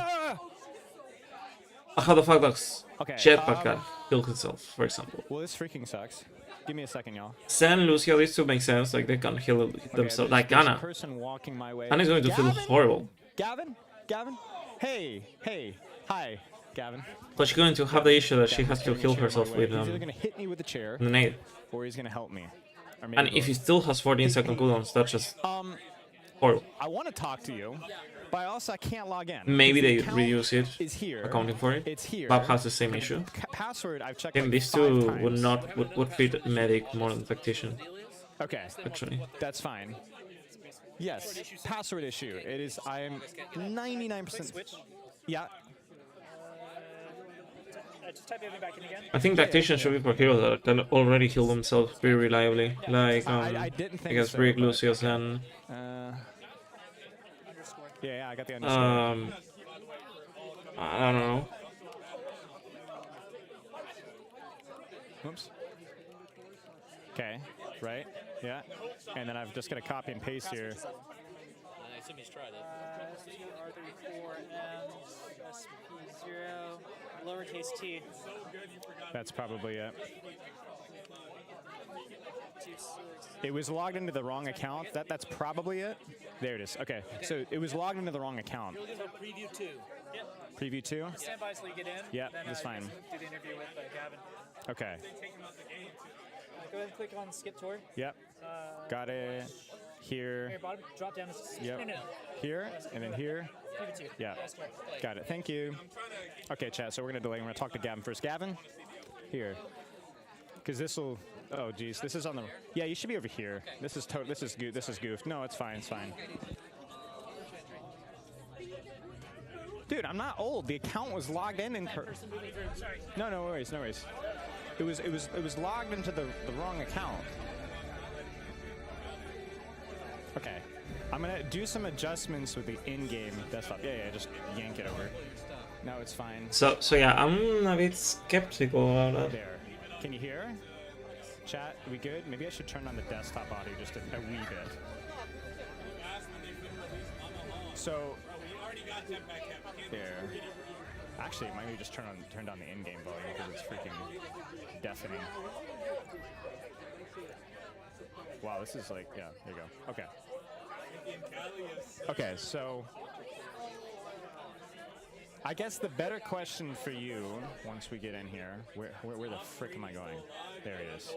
How the fuck does Jetpack heal himself, for example? Well, this freaking sucks. Give me a second, y'all. Zen, Lucio, these two make sense. Like they can heal themselves. Like Anna. Anna's going to feel horrible. Gavin, hey, hi, Gavin. But she's going to have the issue that she has to heal herself with He's either gonna hit me with the chair, the nade, or he's gonna help me. And if he still has 14-second cooldowns, that's just horrible. I want to talk to you, but I can't log in. Maybe they reduce it, here, accounting for it. It's here. Bob has the same issue. Password I've checked. And these two would fit medic more than tactician. Okay, actually, that's fine. Yes, password issue. It is. I am 99%. Yeah. Just type everything back in again. I think tacticians should be for heroes that can already heal themselves pretty reliably, like I guess so, Brick, Lucius, and yeah, I got the underscore. I don't know. Oops. Okay, right, yeah, and then I've just got to copy and paste here. Somebody's tried it. R34M, SP0, lowercase t. That's probably it. It was logged into the wrong account. That's probably it. There it is. Okay, so it was logged into the wrong account. So preview 2. Yep. Preview 2? Stand by so you get in. Yeah, then, that's fine. Do the interview with Gavin. Okay. Go ahead and click on skip tour. Yep. Got it. Here. Here, bottom, drop down. Yep. Here, and then here. Preview 2. Yeah. Got it. Thank you. Okay, chat. So we're gonna delay. We're gonna talk to Gavin first. Gavin, here. Because this will. Oh, geez. This is on the. Yeah, you should be over here. This is goof. No, it's fine. It's fine. Dude, I'm not old. The account was logged in. No worries. It was logged into the wrong account. Okay. I'm gonna do some adjustments with the in-game desktop. Yeah, just yank it over. No, it's fine. So yeah, I'm a bit skeptical about that. There. Can you hear? Chat, we good? Maybe I should turn on the desktop audio just a wee bit. So there. Actually, it might be just turn down the in-game volume because it's freaking deafening. Wow, this is like, yeah, there you go. Okay. Okay, so I guess the better question for you, once we get in here, where the frick am I going? There it is.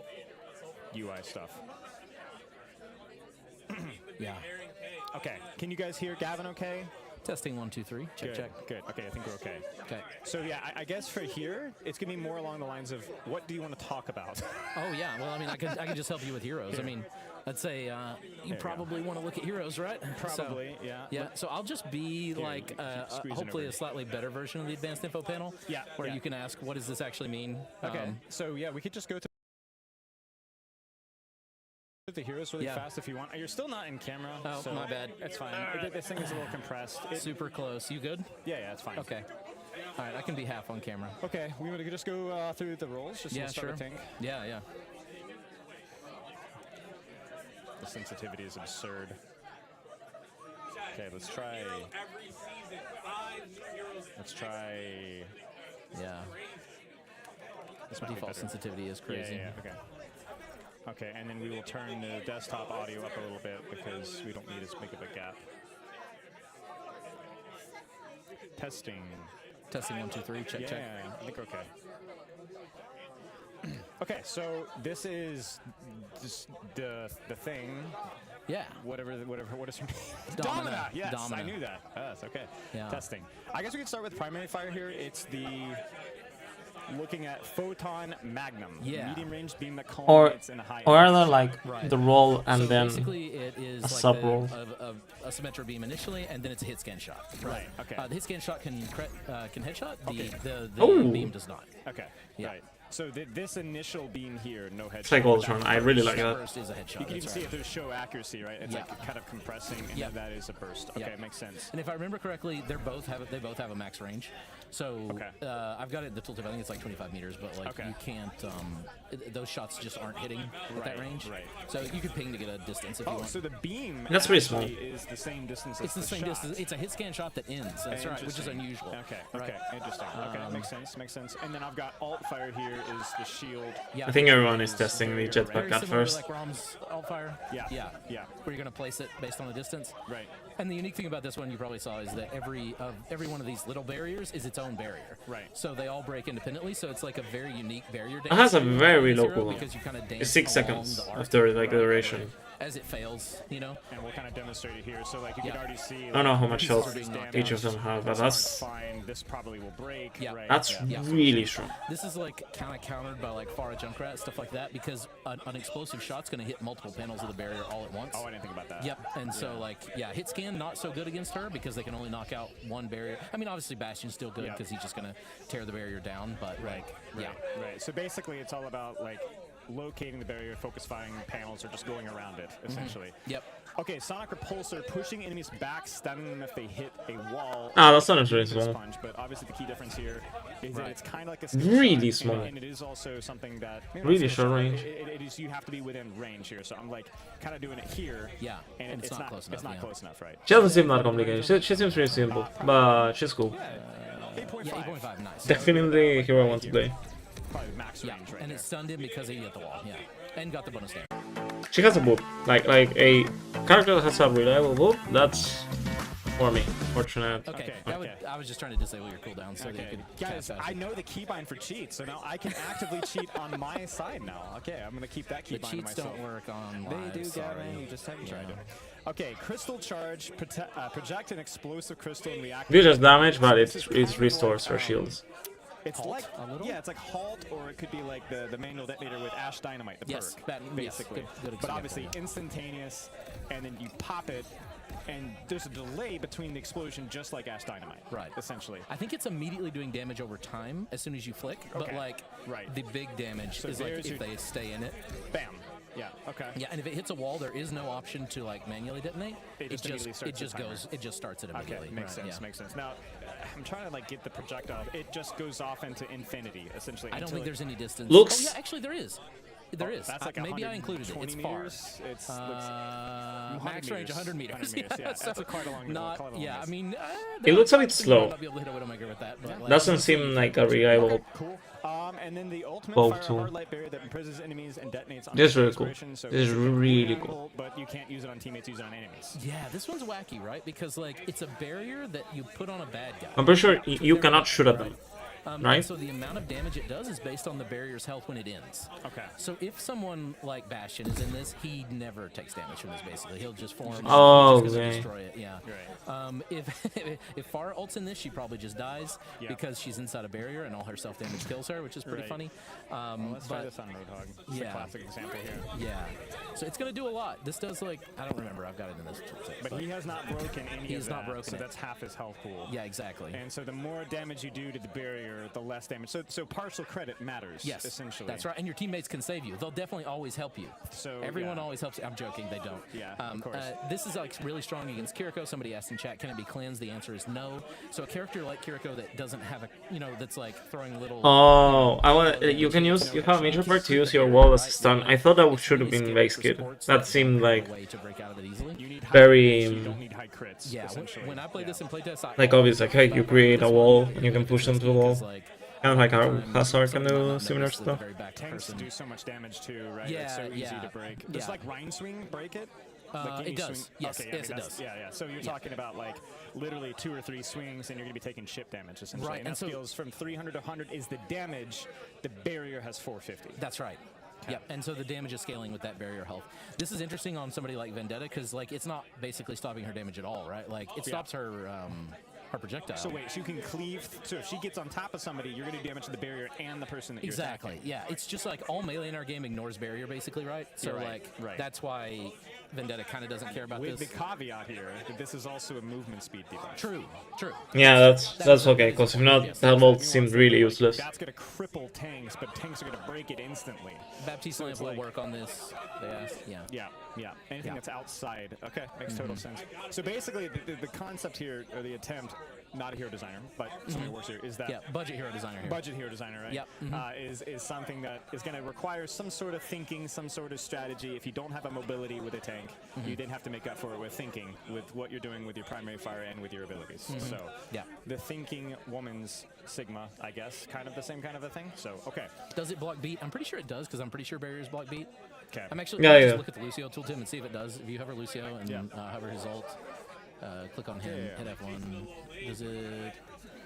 UI stuff. Yeah. Okay, can you guys hear Gavin okay? Testing 1, 2, 3. Check. Good. Okay, I think we're okay. Okay. So yeah, I guess for here, it's gonna be more along the lines of what do you want to talk about? Oh yeah. Well, I mean, I can just help you with heroes. Here. I mean, let's say you probably want to look at heroes, right? Probably, so, yeah. Yeah. So I'll just be like, hopefully a slightly better version of the advanced info panel. Yeah. Where you can ask, what does this actually mean? Okay. So yeah, we could just go to the heroes really fast if you want. You're still not in camera. Oh, so my bad. It's fine. This thing is a little compressed. Super close. You good? Yeah, it's fine. Okay. All right, I can be half on camera. Okay, we want to just go through the roles. Just yeah, start sure. with Tank. Yeah. The sensitivity is absurd. Okay, let's try. Yeah. This Default sensitivity is crazy. Yeah, okay. Okay, and then we will turn the desktop audio up a little bit because we don't need as big of a gap. Testing. Testing 1, 2, 3. Check, check. Yeah, I think okay. Okay, so this is just the thing. Yeah. What is her name? Domina. Yes, Domina. I knew that. Yes, okay. Yeah. Testing. I guess we can start with primary fire here. It's the looking at Photon Magnum. Yeah. Medium range beam that Or culminates in a high are end. there like the roll and so then basically it is a like sub roll? a Symmetra beam initially, and then it's a hit scan shot. Right. Okay. The hit scan shot can headshot. The Oh. beam does not. Okay. Yeah. Right. So this initial beam here, no headshot. It's like Ultron. I really like that. Burst is a headshot. You can even that's see right. if there's show accuracy, right? It's Yeah. like kind of compressing, and Yeah. that is a burst. Okay, Yeah. makes sense. And if I remember correctly, they both have a max range. So I've got it in the tooltip. I think it's like 25 meters, but like you can't. Those shots just aren't hitting at that range. Right. So you could ping to get a distance if you want. So the beam That's pretty small. is the same distance. It's the as same shot. distance. It's a hit scan shot that ends. That's right, which is Interesting. unusual. Okay. Right. Okay. Interesting. Okay. Makes sense. Makes sense. And then I've got alt fire here is the shield. Yeah. I think everyone is testing the jetpack Very at similar to first. like Rom's Altfire. Yeah. Yeah. Yeah. Where you're gonna place it based on the distance. Right. And the unique thing about this one you probably saw is that every one of these little barriers is its own barrier. Right. So they all break independently. So it's like a very unique barrier. It has a very low zero cooldown. because you kind of It's 6 seconds after like the duration. as it fails, you know. And we'll kind of demonstrate it here. So like you can already see. I don't know how much health damage. each of them have, but that's fine. This probably will break. Yeah. Right. that's really strong. This is like kind of countered by like Farah Junkrat, stuff like that, because an explosive shot's going to hit multiple panels of the barrier all at once. Oh, I didn't think about that. Yep, and so like, yeah, hit scan not so good against her because they can only knock out one barrier. I mean, obviously Bastion's still good because he's just going to tear the barrier down, but like, yeah. Right. So basically it's all about like locating the barrier, focus firing panels, or just going around it, essentially. Yep. Okay, Sonic Repulsor, pushing enemies back, stunning them if they hit a wall. Ah, that's not really small. Sponge, but obviously the key difference here is that it's kind of like a Really shot, small. and it is also something that Really short range. It is you have to be within range here. So I'm like kind of doing it here. Yeah, and it's not close enough. It's not yeah. close enough, right? She doesn't seem that complicated. She seems pretty simple, but she's cool. Yeah, 8.5, nice. Definitely a hero I want to play. Probably max range right and there. it stunned him because he hit the wall, yeah. And got the bonus damage. She has a boop. Like a character that has a reliable boop, that's for me. Fortunate. Okay, I was just trying to disable your cooldown so that you could Guys, cast I know the keybind for cheats, so now I can actively cheat on my side now. Okay, I'm gonna keep that The keybind to cheats myself. don't work on They live, do, sorry. Gavin. You just haven't tried it. Okay, crystal charge, project an explosive crystal and react. It does damage, but it restores her shields. It's Halt like a little? yeah, it's like halt, or it could be like the manual detonator with Ash Dynamite, the Yes, perk, that- yes, basically. good But example. obviously instantaneous, and then you pop it, and there's a delay between the explosion, just like Ash Dynamite. Right. Essentially. I think it's immediately doing damage over time as soon as you flick, but Okay. like Right. the big damage So is like there's if your- they stay in it. Bam. Yeah. Okay. Yeah, and if it hits a wall, there is no option to like manually detonate. It just immediately starts the timer. It just starts it immediately. Okay, makes Right, sense. yeah. Makes sense. Now, I'm trying to like get the projectile. It just goes off into infinity, essentially. I don't think there's any distance. Looks- Oh yeah, actually there is. There is. That's like maybe I included it. It's 120 far. meters. It's Max range 100 meters. 100 meters. Yeah, that's quite a long. Not. quite a long Yeah, I ways. mean. It looks a bit You might slow. not be able to hit a Widowmaker with that, but like, Doesn't seem like a reliable. Cool. And then the ultimate Bolt fire tool. hard light barrier that imprisons enemies and detonates on This is really cool. expiration, so This is it's really vulnerable, cool. But you can't use it on teammates. Use it on enemies. Yeah, this one's wacky, right? Because like it's a barrier that you put on a bad guy. I'm pretty sure you cannot shoot at them. Right? So the amount of damage it does is based on the barrier's health when it ends. Okay. So if someone like Bastion is in this, he never takes damage from this. Basically, he'll just form. Oh, just 'cause okay. it'll destroy it. Yeah. If Farah ults in this, she probably just dies because she's inside a barrier and all her self damage kills her, which is pretty Right. funny. Well, let's try but this on Roadhog. It's yeah. a classic example here. yeah, so it's gonna do a lot. This does like I don't remember. I've got it in this. But he has not broken any He's of not that, broken so it. that's half his health pool. Yeah, exactly. And so the more damage you do to the barrier, the less damage. So partial credit matters. Yes, essentially. that's right. And your teammates can save you. They'll definitely always help you. So everyone yeah. always helps you. I'm joking, they don't. Yeah, of course. This is like really strong against Kiriko. Somebody asked in chat, can it be cleansed? The answer is no. So a character like Kiriko that doesn't have a, that's like throwing little. Oh, you can use. You have a major part to use your wall as a stun. I thought that should have been base kid. That seemed like very You don't need high crits. Yeah, essentially. when I played this in playtest, like obvious. Like hey, you create a wall and you can push them to the wall. Kind of like how Hazard can do similar stuff. Tanks do so much damage too, right? Yeah, it's so easy yeah. to break. Does like Rhine Swing break it? Like, It does. swing? Yes, okay, yes, it does. Yeah, yeah. So you're talking about like literally 2 or 3 swings, and you're going to be taking chip damage essentially. Right, And and that so- scales from 300 to 100 is the damage. The barrier has 450. That's right. Yep, and so the damage is scaling with that barrier health. This is interesting on somebody like Vendetta because like it's not basically stopping her damage at all, right? Like it stops her her projectile. So wait, so you can cleave. So if she gets on top of somebody, you're going to damage the barrier and the person that you're Exactly. attacking. Yeah, it's just like all melee in our game ignores barrier basically, right? So You're right, like right. that's why Vendetta kind of doesn't care about With this. the caveat here that this is also a movement speed debuff. True. True. Yeah, that's okay, because if not, that vault seemed really useless. That's going to cripple tanks, but tanks are going to break it instantly. Baptiste So Lamp it's will like- work on this. They asked. Yeah. Yeah, yeah. Anything Yeah. that's outside. Okay, makes total sense. So basically, the concept here, or the attempt, not a hero designer, but somebody who works here, is that Yeah, budget hero designer here. budget hero designer, right? Yep. Is something that is going to require some sort of thinking, some sort of strategy. If you don't have a mobility with a tank, you then have to make up for it with thinking, with what you're doing with your primary fire and with your abilities. So Yeah. the thinking woman's Sigma, I guess, kind of the same kind of a thing. So okay. Does it block beat? I'm pretty sure it does because I'm pretty sure barriers block beat. Okay. I'm actually Yeah, gonna yeah. just look at the Lucio tooltip and see if it does. If you hover Lucio and hover his ult, click on him, hit F1. Does it?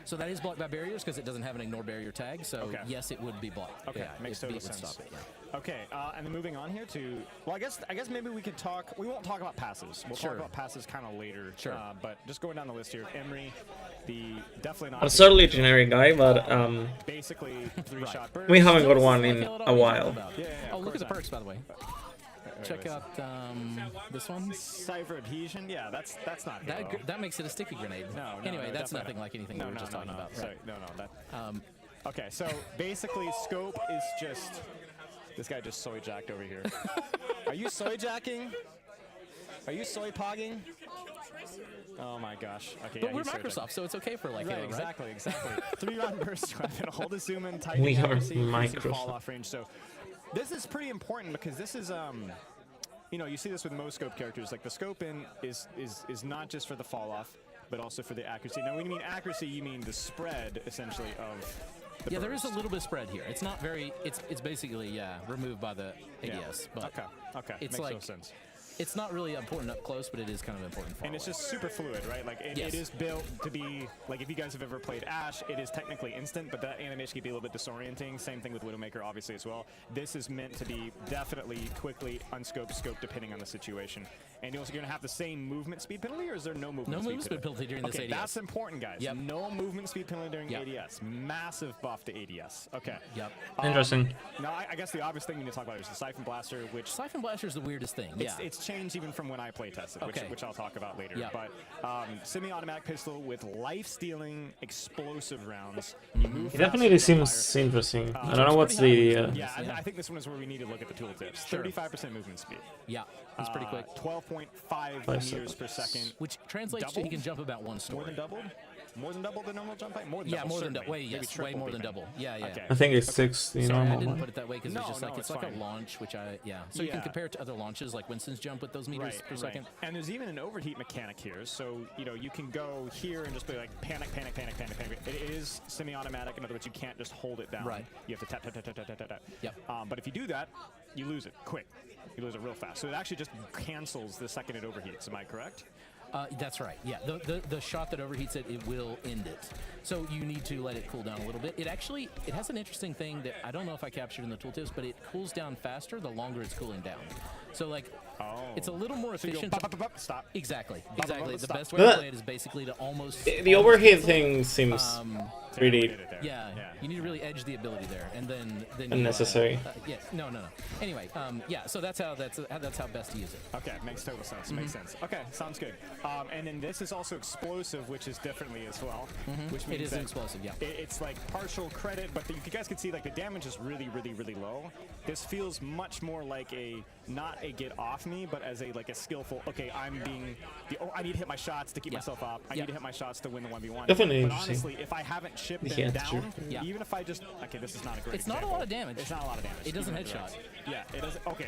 So that is blocked by barriers because it doesn't have an ignore barrier tag. So Okay. yes, it would be blocked. Okay, Yeah, makes if total beat would sense. stop it. Yeah. Okay, and then moving on here to, well, I guess maybe we could talk. We won't talk about passes. We'll Sure. talk about passes kind of later. Sure. But just going down the list here, Emery, the definitely not. I'm certainly a generic guy, but basically 3-shot burst. we haven't got one in a while. Oh, look at the perks, by the way. Check out this one. Cypher adhesion. Yeah, that's not. hero. That makes it a sticky grenade. No, Anyway, no, that's definitely nothing not. like anything No, we were no, just no, talking no. about. Sorry, Right. no, that. Okay, so basically, scope is just. This guy just soy jacked over here. Are you soy jacking? Are you soy pogging? Oh my gosh. Okay, But yeah, we're he's soy Microsoft, jacking. so it's okay for like Right, Halo, right? exactly, exactly. 3-round burst weapon, hold a zoom in, tight We are accuracy, increasing Microsoft. fall off range. So this is pretty important because this is you know, you see this with most scope characters. Like the scope in is not just for the fall off, but also for the accuracy. Now, when you mean accuracy, you mean the spread essentially of. The Yeah, there is a burst. little bit of spread here. It's not very. It's basically removed by the ADS, but Okay, it's makes like total sense. it's not really important up close, but it is kind of important. Far And it's away. just super fluid, right? Like it, Yes. it is built to be like if you guys have ever played Ashe, it is technically instant, but that animation can be a little bit disorienting. Same thing with Widowmaker, obviously as well. This is meant to be definitely quickly unscoped, scope depending on the situation. And you're also going to have the same movement speed penalty, or is there no movement? No speed movement speed penalty during this okay, ADS. that's important, guys. Yep. No movement speed penalty during Yep. ADS. Massive buff to ADS. Okay. Yep. Interesting. Now, I guess the obvious thing we need to talk about is the Siphon Blaster, which Siphon Blaster is the weirdest thing. Yeah. it's changed even from when I play tested, Okay. which I'll talk about later. Yeah. But semi-automatic pistol with life-stealing explosive rounds. It definitely seems interesting. I don't know what's the. Yeah, I think this one is where we need to look at the tooltips. Sure. 35% movement speed. Yeah, it's pretty quick. 12.5 meters per second. Which translates to he can jump about one story. More than doubled? More than double the normal jump height? More than Yeah, double, more than certainly. double. Way, Maybe yes, way triple more than even. double. Yeah, yeah. Okay. I think it's 6 the Sorry, I normal didn't one. put it that way because No, it's just no, like it's it's like fine. a launch, which So you can Yeah. compare it to other launches like Winston's jump with those meters per second. And there's even an overheat mechanic here, so you know you can go here and just be like panic, panic, panic, panic, panic. It is semi-automatic. In other words, you can't just hold it down. Right. You have to tap, tap, tap, tap, tap, tap, tap. Yep. But if you do that, you lose it quick. You lose it real fast. So it actually just cancels the second it overheats. Am I correct? That's right. Yeah, the shot that overheats it, it will end it. So you need to let it cool down a little bit. It has an interesting thing that I don't know if I captured in the tooltips, but it cools down faster the longer it's cooling down. So like, it's a little more So you go efficient. bop, bop, bop, bop, stop. Exactly. Bop, bop, Exactly. bop, The stop. best way to play it is basically to almost. The overheat thing seems really Yeah, you need to really edge the ability there, and then unnecessary. Yeah, no. Anyway, yeah. So that's how best to use it. Okay, makes total sense. Makes sense. Okay, sounds good. And then this is also explosive, which is differently as well. Which means It is that an explosive, yeah. It's like partial credit, but you guys can see like the damage is really, really, really low. This feels much more like not a get off me, but as a skillful. Okay, I need to hit my shots to keep myself up. I need to hit my shots to win the 1v1. Definitely But interesting. honestly, if I haven't chipped Yeah, them that's down, true. even if I just this is not a great. It's not a example. lot of damage. It's not a lot of damage. It doesn't even headshot. Yeah, it doesn't. Okay,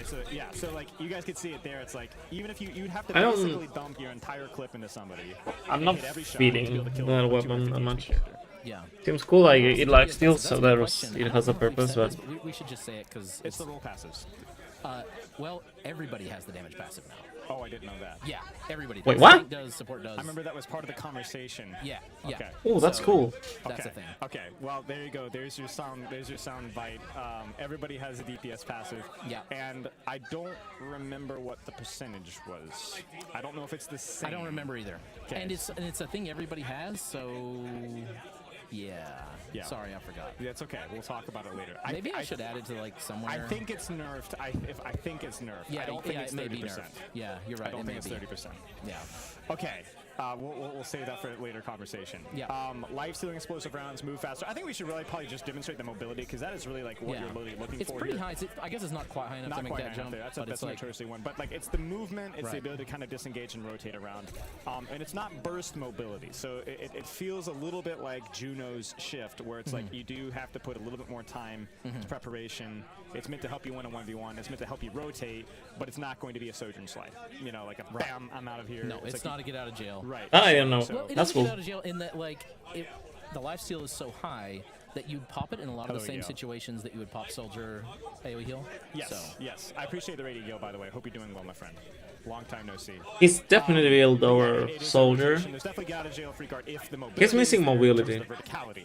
so like you guys can see it there. It's like even if you'd have to I don't- basically dump your entire clip into somebody. I'm and not hit every shot to feeling be able to kill that a weapon that 250 much. character. Yeah. Seems cool. Like it lifesteals, so it has a purpose. But we should just say it because it's the roll passives. Well, everybody has the damage passive now. Oh, I didn't know that. Yeah, everybody does. Wait, what? Tank does, support does. I remember that was part of the conversation. Yeah, yeah. Okay. Oh, that's cool. That's okay. a thing. Okay, well, there you go. There's your sound bite. Everybody has a DPS passive. Yeah. And I don't remember what the percentage was. I don't know if it's the same. I don't remember either. Okay. And it's a thing everybody has, so yeah. Sorry, I forgot. Yeah, it's okay. We'll talk about it later. Maybe I should add it to like somewhere. I think it's nerfed. I think it's nerfed. Yeah, I don't think it's 30%. It may be nerfed. Yeah, you're right. I don't it think may it's 30%. Yeah. Okay. We'll save that for later conversation. Yeah. Life-stealing explosive rounds, move faster. I think we should really probably just demonstrate the mobility because that is really like what you're really looking for. It's pretty here. high. I guess it's not quite high enough to make that jump. That's a notoriously one. But like it's the movement, it's the ability to kind of disengage and rotate around. And it's not burst mobility. So it feels a little bit like Juno's shift where it's like you do have to put a little bit more time to preparation. It's meant to help you win a 1v1. It's meant to help you rotate, but it's not going to be a sojourn slide. You know, like a bam, I'm out of here. No, it's like not a get out of jail. Right. I don't know. Well, it That's is cool. get out of jail in that like the lifesteal is so high that you'd pop it in a lot of the same situations that you would pop soldier AoE heal. Yes, So. yes. I appreciate the rating, Gil, by the way. Hope you're doing well, my friend. Long time no see. He's definitely build over soldier. There's definitely get out of jail free card if the mobility. He's missing is there in mobility. terms of the verticality.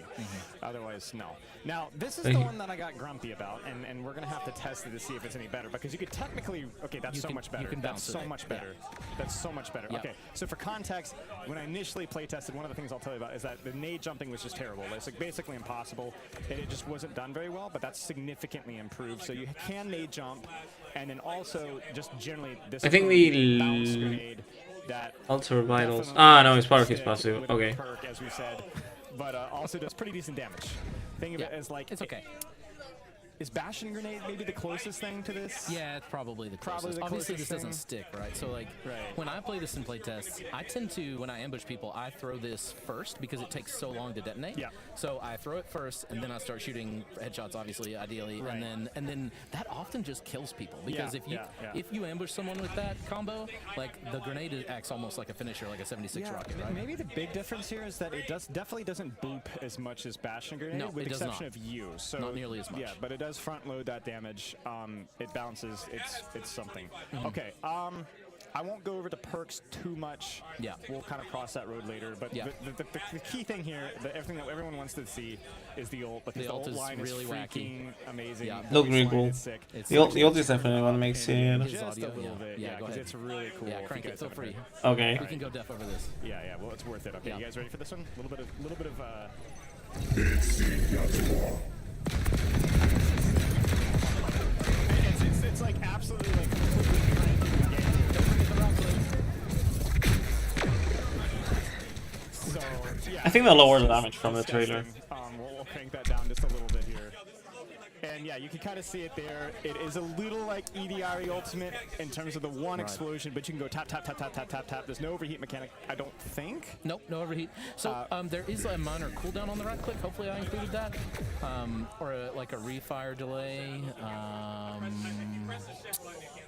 Otherwise, no. Now, this is the one that I got grumpy about, and we're gonna have to test it to see if it's any better because you could technically. Okay, that's so much better. That's so much better. That's so much better. Okay, so for context, when I initially play tested, one of the things I'll tell you about is that the nade jumping was just terrible. It's like basically impossible, and it just wasn't done very well. But that's significantly improved. So you can nade jump, and then also just generally this. I think the Ultra Vitals. Ah, no, it's part of his passive. Okay. Perk, as we said, but also does pretty decent damage. Think of it as like it's okay. Is Bash and Grenade maybe the closest thing to this? Yeah, it's probably the closest. Obviously, this doesn't stick, right? So, like, when I play this in playtests, I tend to, when I ambush people, I throw this first because it takes so long to detonate. Yeah. So I throw it first, and then I start shooting headshots, obviously, ideally, and then that often just kills people because if you ambush someone with that combo, like the grenade acts almost like a finisher, like a 76 rocket. Right? Maybe the big difference here is that it definitely doesn't boop as much as Bash and Grenade, with the exception of you. So not nearly as much. Yeah, but it does front load that damage. It bounces. It's something. Okay. I won't go over the perks too much. Yeah. We'll kind of cross that road later. But the key thing here, everything that everyone wants to see, is the ult. Because the ult line really is freaking amazing. Yeah. Look really cool. The ult is definitely what makes it. Just a little bit. Yeah, because it's really cool. Yeah, crank it. Feel free. Okay. We can go def over this. Yeah, yeah. Well, it's worth it. Okay, you guys ready for this one? A little bit of. It's like absolutely like completely different So yeah. I think they'll lower the damage from the trailer. We'll crank that down just a little bit here. And yeah, you can kind of see it there. It is a little like EDRE Ultimate in terms of the one explosion, but you can go tap, tap, tap, tap, tap, tap, tap. There's no overheat mechanic, I don't think. Nope, no overheat. So there is a minor cooldown on the right click. Hopefully I included that. Or like a refire delay.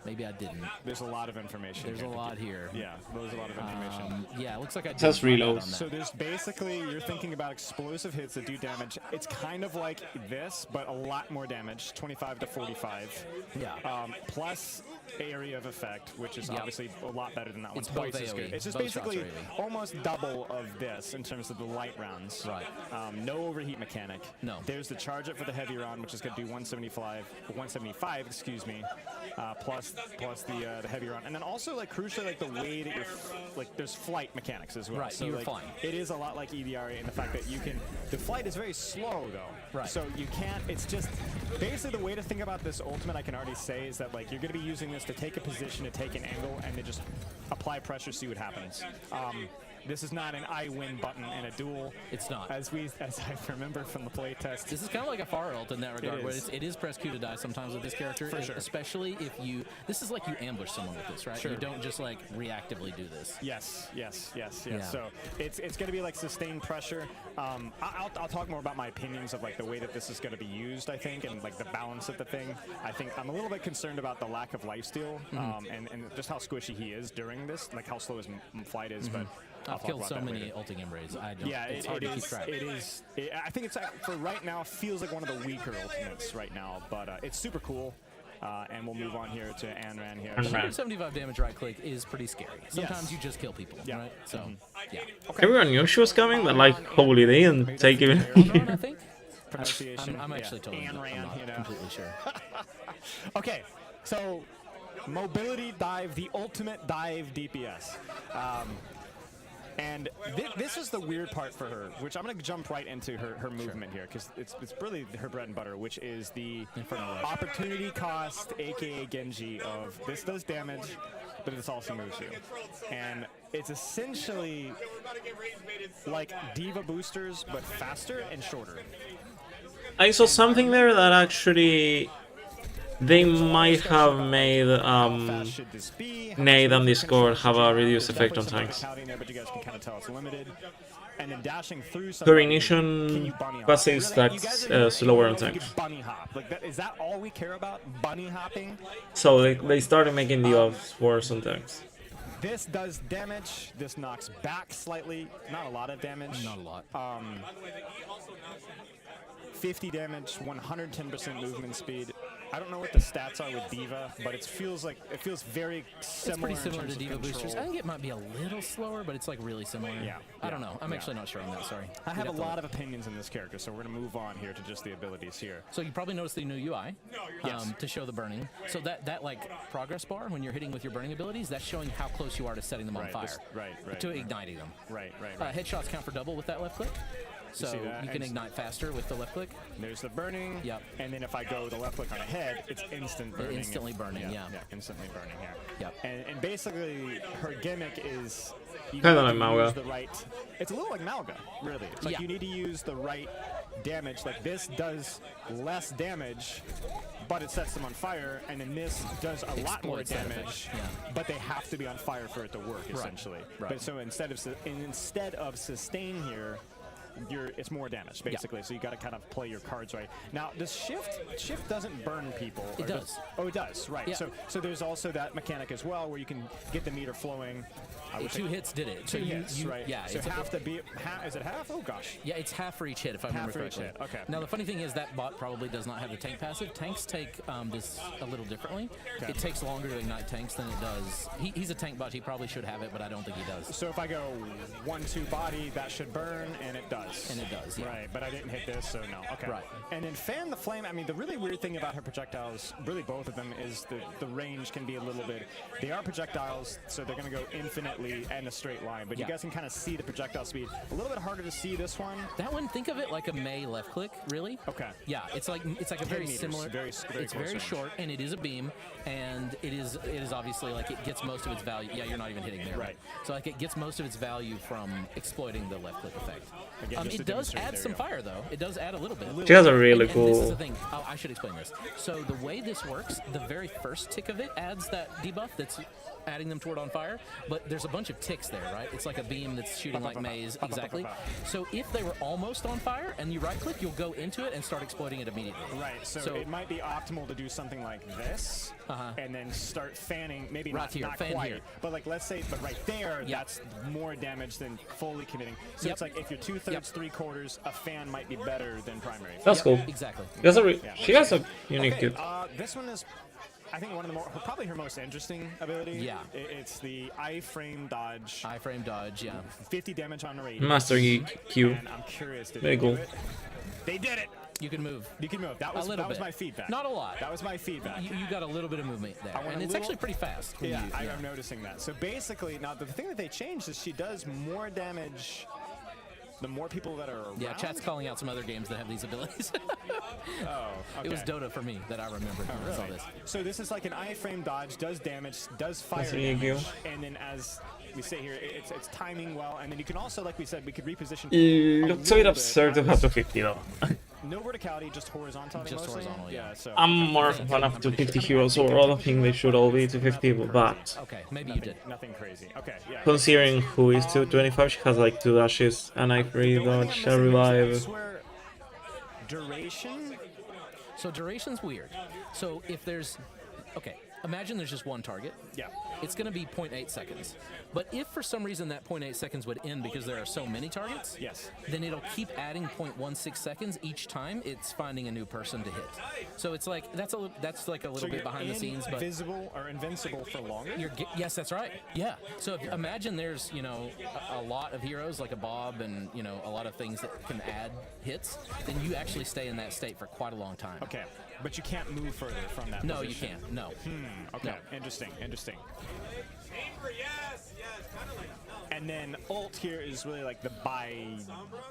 Maybe I didn't. There's a lot of information. There's a lot here. Yeah, there's a lot of information. Yeah, it looks like I did. Just reload. So there's basically, you're thinking about explosive hits that do damage. It's kind of like this, but a lot more damage, 25 to 45. Yeah. Plus area of effect, which is obviously a lot better than that one. It's Twice both as good. AoE. It's just Both basically shots are AoE. almost double of this in terms of the light rounds. Right. No overheat mechanic. No. There's the charge up for the heavy round, which is going to do 175, excuse me, plus the heavy round, and then also like crucially like the way that you're like there's flight mechanics as well. Right, so you're like, flying. it is a lot like EDRE in the fact that you can. The flight is very slow though. Right. So you can't. It's just basically the way to think about this ultimate. I can already say is that like you're going to be using this to take a position, to take an angle, and to just apply pressure, see what happens. This is not an I win button in a duel. It's not. As I remember from the playtest. This is kind of like a far ult in that regard, where it is press Q to die sometimes with this character. For sure. Especially if you, this is like you ambush someone with this, right? Sure. You don't just like reactively do this. Yes. Yeah. So it's going to be like sustained pressure. I'll talk more about my opinions of like the way that this is going to be used, I think, and like the balance of the thing. I think I'm a little bit concerned about the lack of lifesteal and just how squishy he is during this, like how slow his flight is, but. I'll killed talk so about that many later. ulting Embrace. I don't. Yeah, it's hard to keep track. It is. I think it's for right now feels like one of the weaker ultimates right now, but it's super cool. And we'll move on here to Anran here. 175 damage right click is pretty scary. Sometimes you just kill people, right? So, yeah. Everyone knew she was coming, but like, holy, they didn't take even. I think. Pronunciation. I'm actually totally not completely sure. Okay, so mobility dive, the ultimate dive DPS. And this is the weird part for her, which I'm going to jump right into her movement here, because it's really her bread and butter, which is the opportunity cost, aka Genji, of this does damage, but this also moves you. And it's essentially like Diva boosters, but faster and shorter. I saw something there that actually they might have made Nade and Discord have a reduced effect on tanks. Her ignition passive that's slower on tanks. Is that all we care about? Bunny hopping? So they started making the offs worse on tanks. This does damage. This knocks back slightly. Not a lot of damage. Not a lot. 50 damage, 110% movement speed. I don't know what the stats are with Diva, but it feels very similar. It's pretty similar to Diva control. boosters. I think it might be a little slower, but it's like really similar. Yeah. I don't know. I'm actually not sure on that. Sorry. I have a lot of opinions in this character, so we're gonna move on here to just the abilities here. So you probably noticed the new UI to show the burning. So that like progress bar when you're hitting with your burning abilities, that's showing how close you are to setting them on fire. To igniting them. Right. Headshots count for double with that left click. So you can ignite faster with the left click. There's the burning. Yep. And then if I go the left click on a head, it's instant burning. Instantly burning, yeah. Instantly burning here. Yep. And basically her gimmick is you Kinda need like to use Malga. the right. It's a little like Malga, really. It's like you need to use the right damage. Like this does less damage, but it sets them on fire, and then this does a lot more damage, but they have to be on fire for it to work, essentially. But so instead of sustain here, it's more damage basically. So you got to kind of play your cards right. Now the shift doesn't burn people. It does. Oh, it does. Right. Yeah. So there's also that mechanic as well where you can get the meter flowing. Two hits did it. Two hits, right? Yeah. So half the beat. Is it half? Oh gosh. Yeah, it's half for each hit if I remember correctly. Half for each hit. Okay. Now the funny thing is that bot probably does not have the tank passive. Tanks take this a little differently. Okay. It takes longer to ignite tanks than it does. He's a tank bot. He probably should have it, but I don't think he does. So if I go 1-2 body, that should burn, and it does. And it does. Yeah. Right, but I didn't hit this, so no. Okay. Right. And then fan the flame. I mean, the really weird thing about her projectiles, really both of them, is the range can be a little bit. They are projectiles, so they're going to go infinitely and a straight line. But you guys can kind of see the projectile speed. A little bit harder to see this one. That one, think of it like a Mei left click, really. Okay. Yeah, it's like a very meters, similar. very it's close very range. short, and it is a beam, and it is obviously like it gets most of its value. Yeah, you're not even hitting there. Right. So like it gets most of its value from exploiting the left click effect. Again, just to It does demonstrate, add there some you go. fire though. It does add a little bit. She has a really And this is cool. the thing. Oh, I should explain this. So the way this works, the very first tick of it adds that debuff that's adding them toward on fire, but there's a bunch of ticks there, right? It's like a beam that's shooting like maze, exactly. So if they were almost on fire and you right click, you'll go into it and start exploiting it immediately. Right, so it might be optimal to do something like this, and then start fanning, maybe Right not, here, not fan quite, here. but like let's say, but right there, that's more damage than fully committing. So it's like if you're 2/3, 3/4, a fan might be better than primary. That's cool. Exactly. She has a unique Okay, kit. this one is, I think, one of the probably her most interesting ability. Yeah. It's the iframe dodge. Iframe dodge, yeah. 50 damage on the radius. Master Q. And I'm curious, did Very they cool. do it? They did it. You can move. You can move. That was my feedback. Not a lot. That was my feedback. You got a little bit of movement there, I want and a it's little- actually pretty fast. Yeah, I'm noticing that. So basically, now the thing that they changed is she does more damage the more people that are around. Yeah, chat's calling out some other games that have these abilities. Oh, okay. It was Dota for me that I remembered when I saw this. So this is like an iframe dodge, does damage, does fire That's really damage, cool. and then as we say here, it's timing well, and then you can also, like we said, we could reposition. Looks a bit absurd to have to 50 though. No verticality, just horizontal. Just mostly. horizontal, yeah. So I'm more of a fan of 250 heroes overall. I think they should all be 250, but Okay, maybe you did. nothing crazy. Okay, yeah. considering who is 225, she has like 2 dashes, and I free dodge, a revive. Duration. So duration's weird. So if there's, okay, imagine there's just one target. Yeah. It's going to be 0.8 seconds. But if for some reason that 0.8 seconds would end because there are so many targets, yes, then it'll keep adding 0.16 seconds each time it's finding a new person to hit. So it's like that's like a little bit behind the scenes, but invisible or invincible for longer. Yes, that's right. Yeah. So if, imagine there's a lot of heroes like a Bob and a lot of things that can add hits, then you actually stay in that state for quite a long time. Okay, but you can't move further from that. No, position. you can't. No. Okay. No. Interesting. And then ult here is really like the buy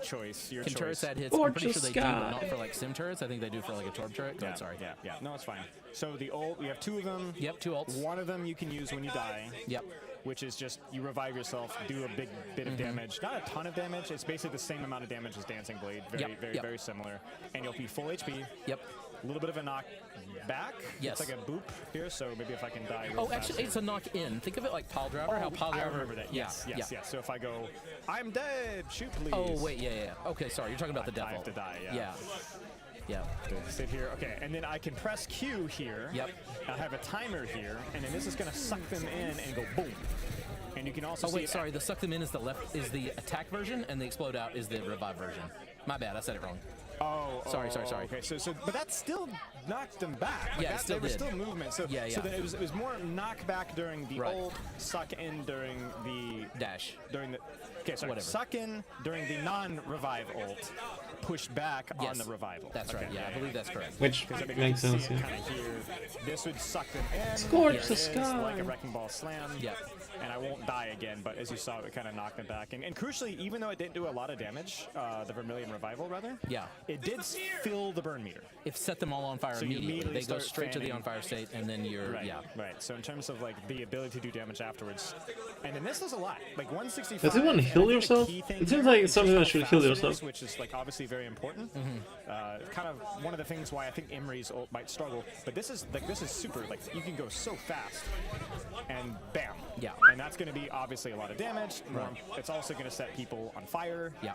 choice. Your Can choice. turrets add hits? I'm pretty sure they do, but not for like sim turrets. I think they do for like a torp turret. Yeah, sorry. Yeah. No, it's fine. So the ult, we have 2 of them. Yep, 2 ults. One of them you can use when you die. Yep. Which is just you revive yourself, do a big bit of damage. Not a ton of damage. It's basically the same amount of damage as Dancing Blade. Very similar. And you'll be full HP. Yep. A little bit of a knock back. Yes. It's like a boop here, so maybe if I can die real Oh, fast. actually, it's a knock in. Think of it like Pile Driver. How Pile I Driver. remember that. Yes. So if I go, I'm dead, shoot please. Oh, wait, yeah. Okay, sorry. You're talking about the default. I have to die, Yeah. Sit here. Okay, and then I can press Q here. Yep. I have a timer here, and then this is going to suck them in and go boom. And you can also see... sorry. The suck them in is the attack version, and the explode out is the revive version. My bad. I said it wrong. Sorry. Okay, so but that still knocked them back. Like Yeah, it still there was did. still movement. So So then it was more knockback during the ult, suck in during the dash. Whatever. Suck in during the non-revive ult, push back on the revival. That's right. Yeah, I believe that's correct. Which makes sense. Yeah. Kind of here. This would suck them in. Scorch the Here it is, sky. like a wrecking ball slam. Yeah. And I won't die again, but as you saw, it kind of knocked them back. And crucially, even though it didn't do a lot of damage, the Vermilion Revival, rather, it did fill the burn meter. It set them all on fire So you immediately. They go start straight to the fanning. on fire state, and then you're, Right. So in terms of like the ability to do damage afterwards, and then this does a lot. Like 165. Does anyone heal yourself? It seems like it's something that should heal yourself. Which is like obviously very important. Kind of one of the things why I think Imri's ult might struggle. But this is super. Like you can go so fast, and bam. Yeah. And that's going to be obviously a lot of damage. It's also going to set people on fire. Yeah.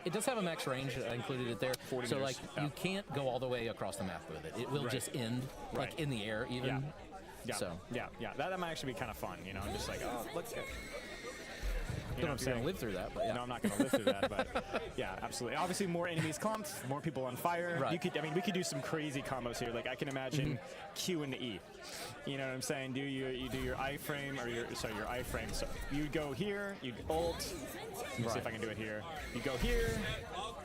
It does have a max range. I included it there. 40 so meters. like you can't go all the way across the map with it. It will just end like in the air even. Yeah. So That might actually be kind of fun. I'm just like, oh, look at. Don't know if you're gonna live through that, but No, I'm not gonna live through that, but yeah, absolutely. Obviously, more enemies clumped, more people on fire. Right. We could do some crazy combos here. Like I can imagine Q into E. You know what I'm saying? You do your iframe or your iframe. So you go here, you ult. Let me see if I can do it here. You go here,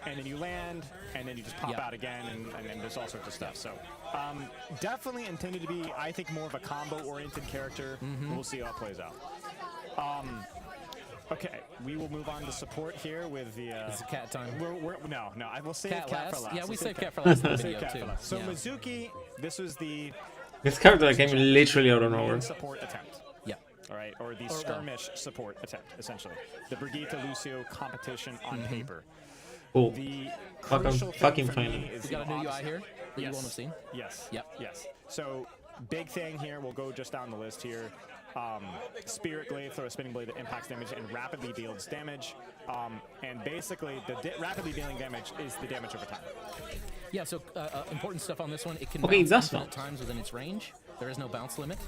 and then you land, and then you just pop out again, and there's all sorts of stuff. So definitely intended to be, I think, more of a combo-oriented character. We'll see how it plays out. Okay, we will move on to support here with the... Is it cat time? No, I will save Cat cat for last? last. Yeah, we We'll saved save cat for last in the We'll save video, cat too. for last. So Yeah. Mizuki, this was the... This character that came literally out of main nowhere. support attempt. Yeah. All right, or the skirmish support attempt, essentially. The Brigitte Lucio competition on paper. Cool. The Fucking thing for find me it. is We got a new UI here that you won't have seen. Yes. Yep. Yes. So big thing here. We'll go just down the list here. Spirit Glaive, throw a spinning blade that impacts damage and rapidly deals damage. And basically, the rapidly dealing damage is the damage over time. Yeah, so important stuff on this one. It can Okay, bounce that's infinite fine. times within its range. There is no bounce limit.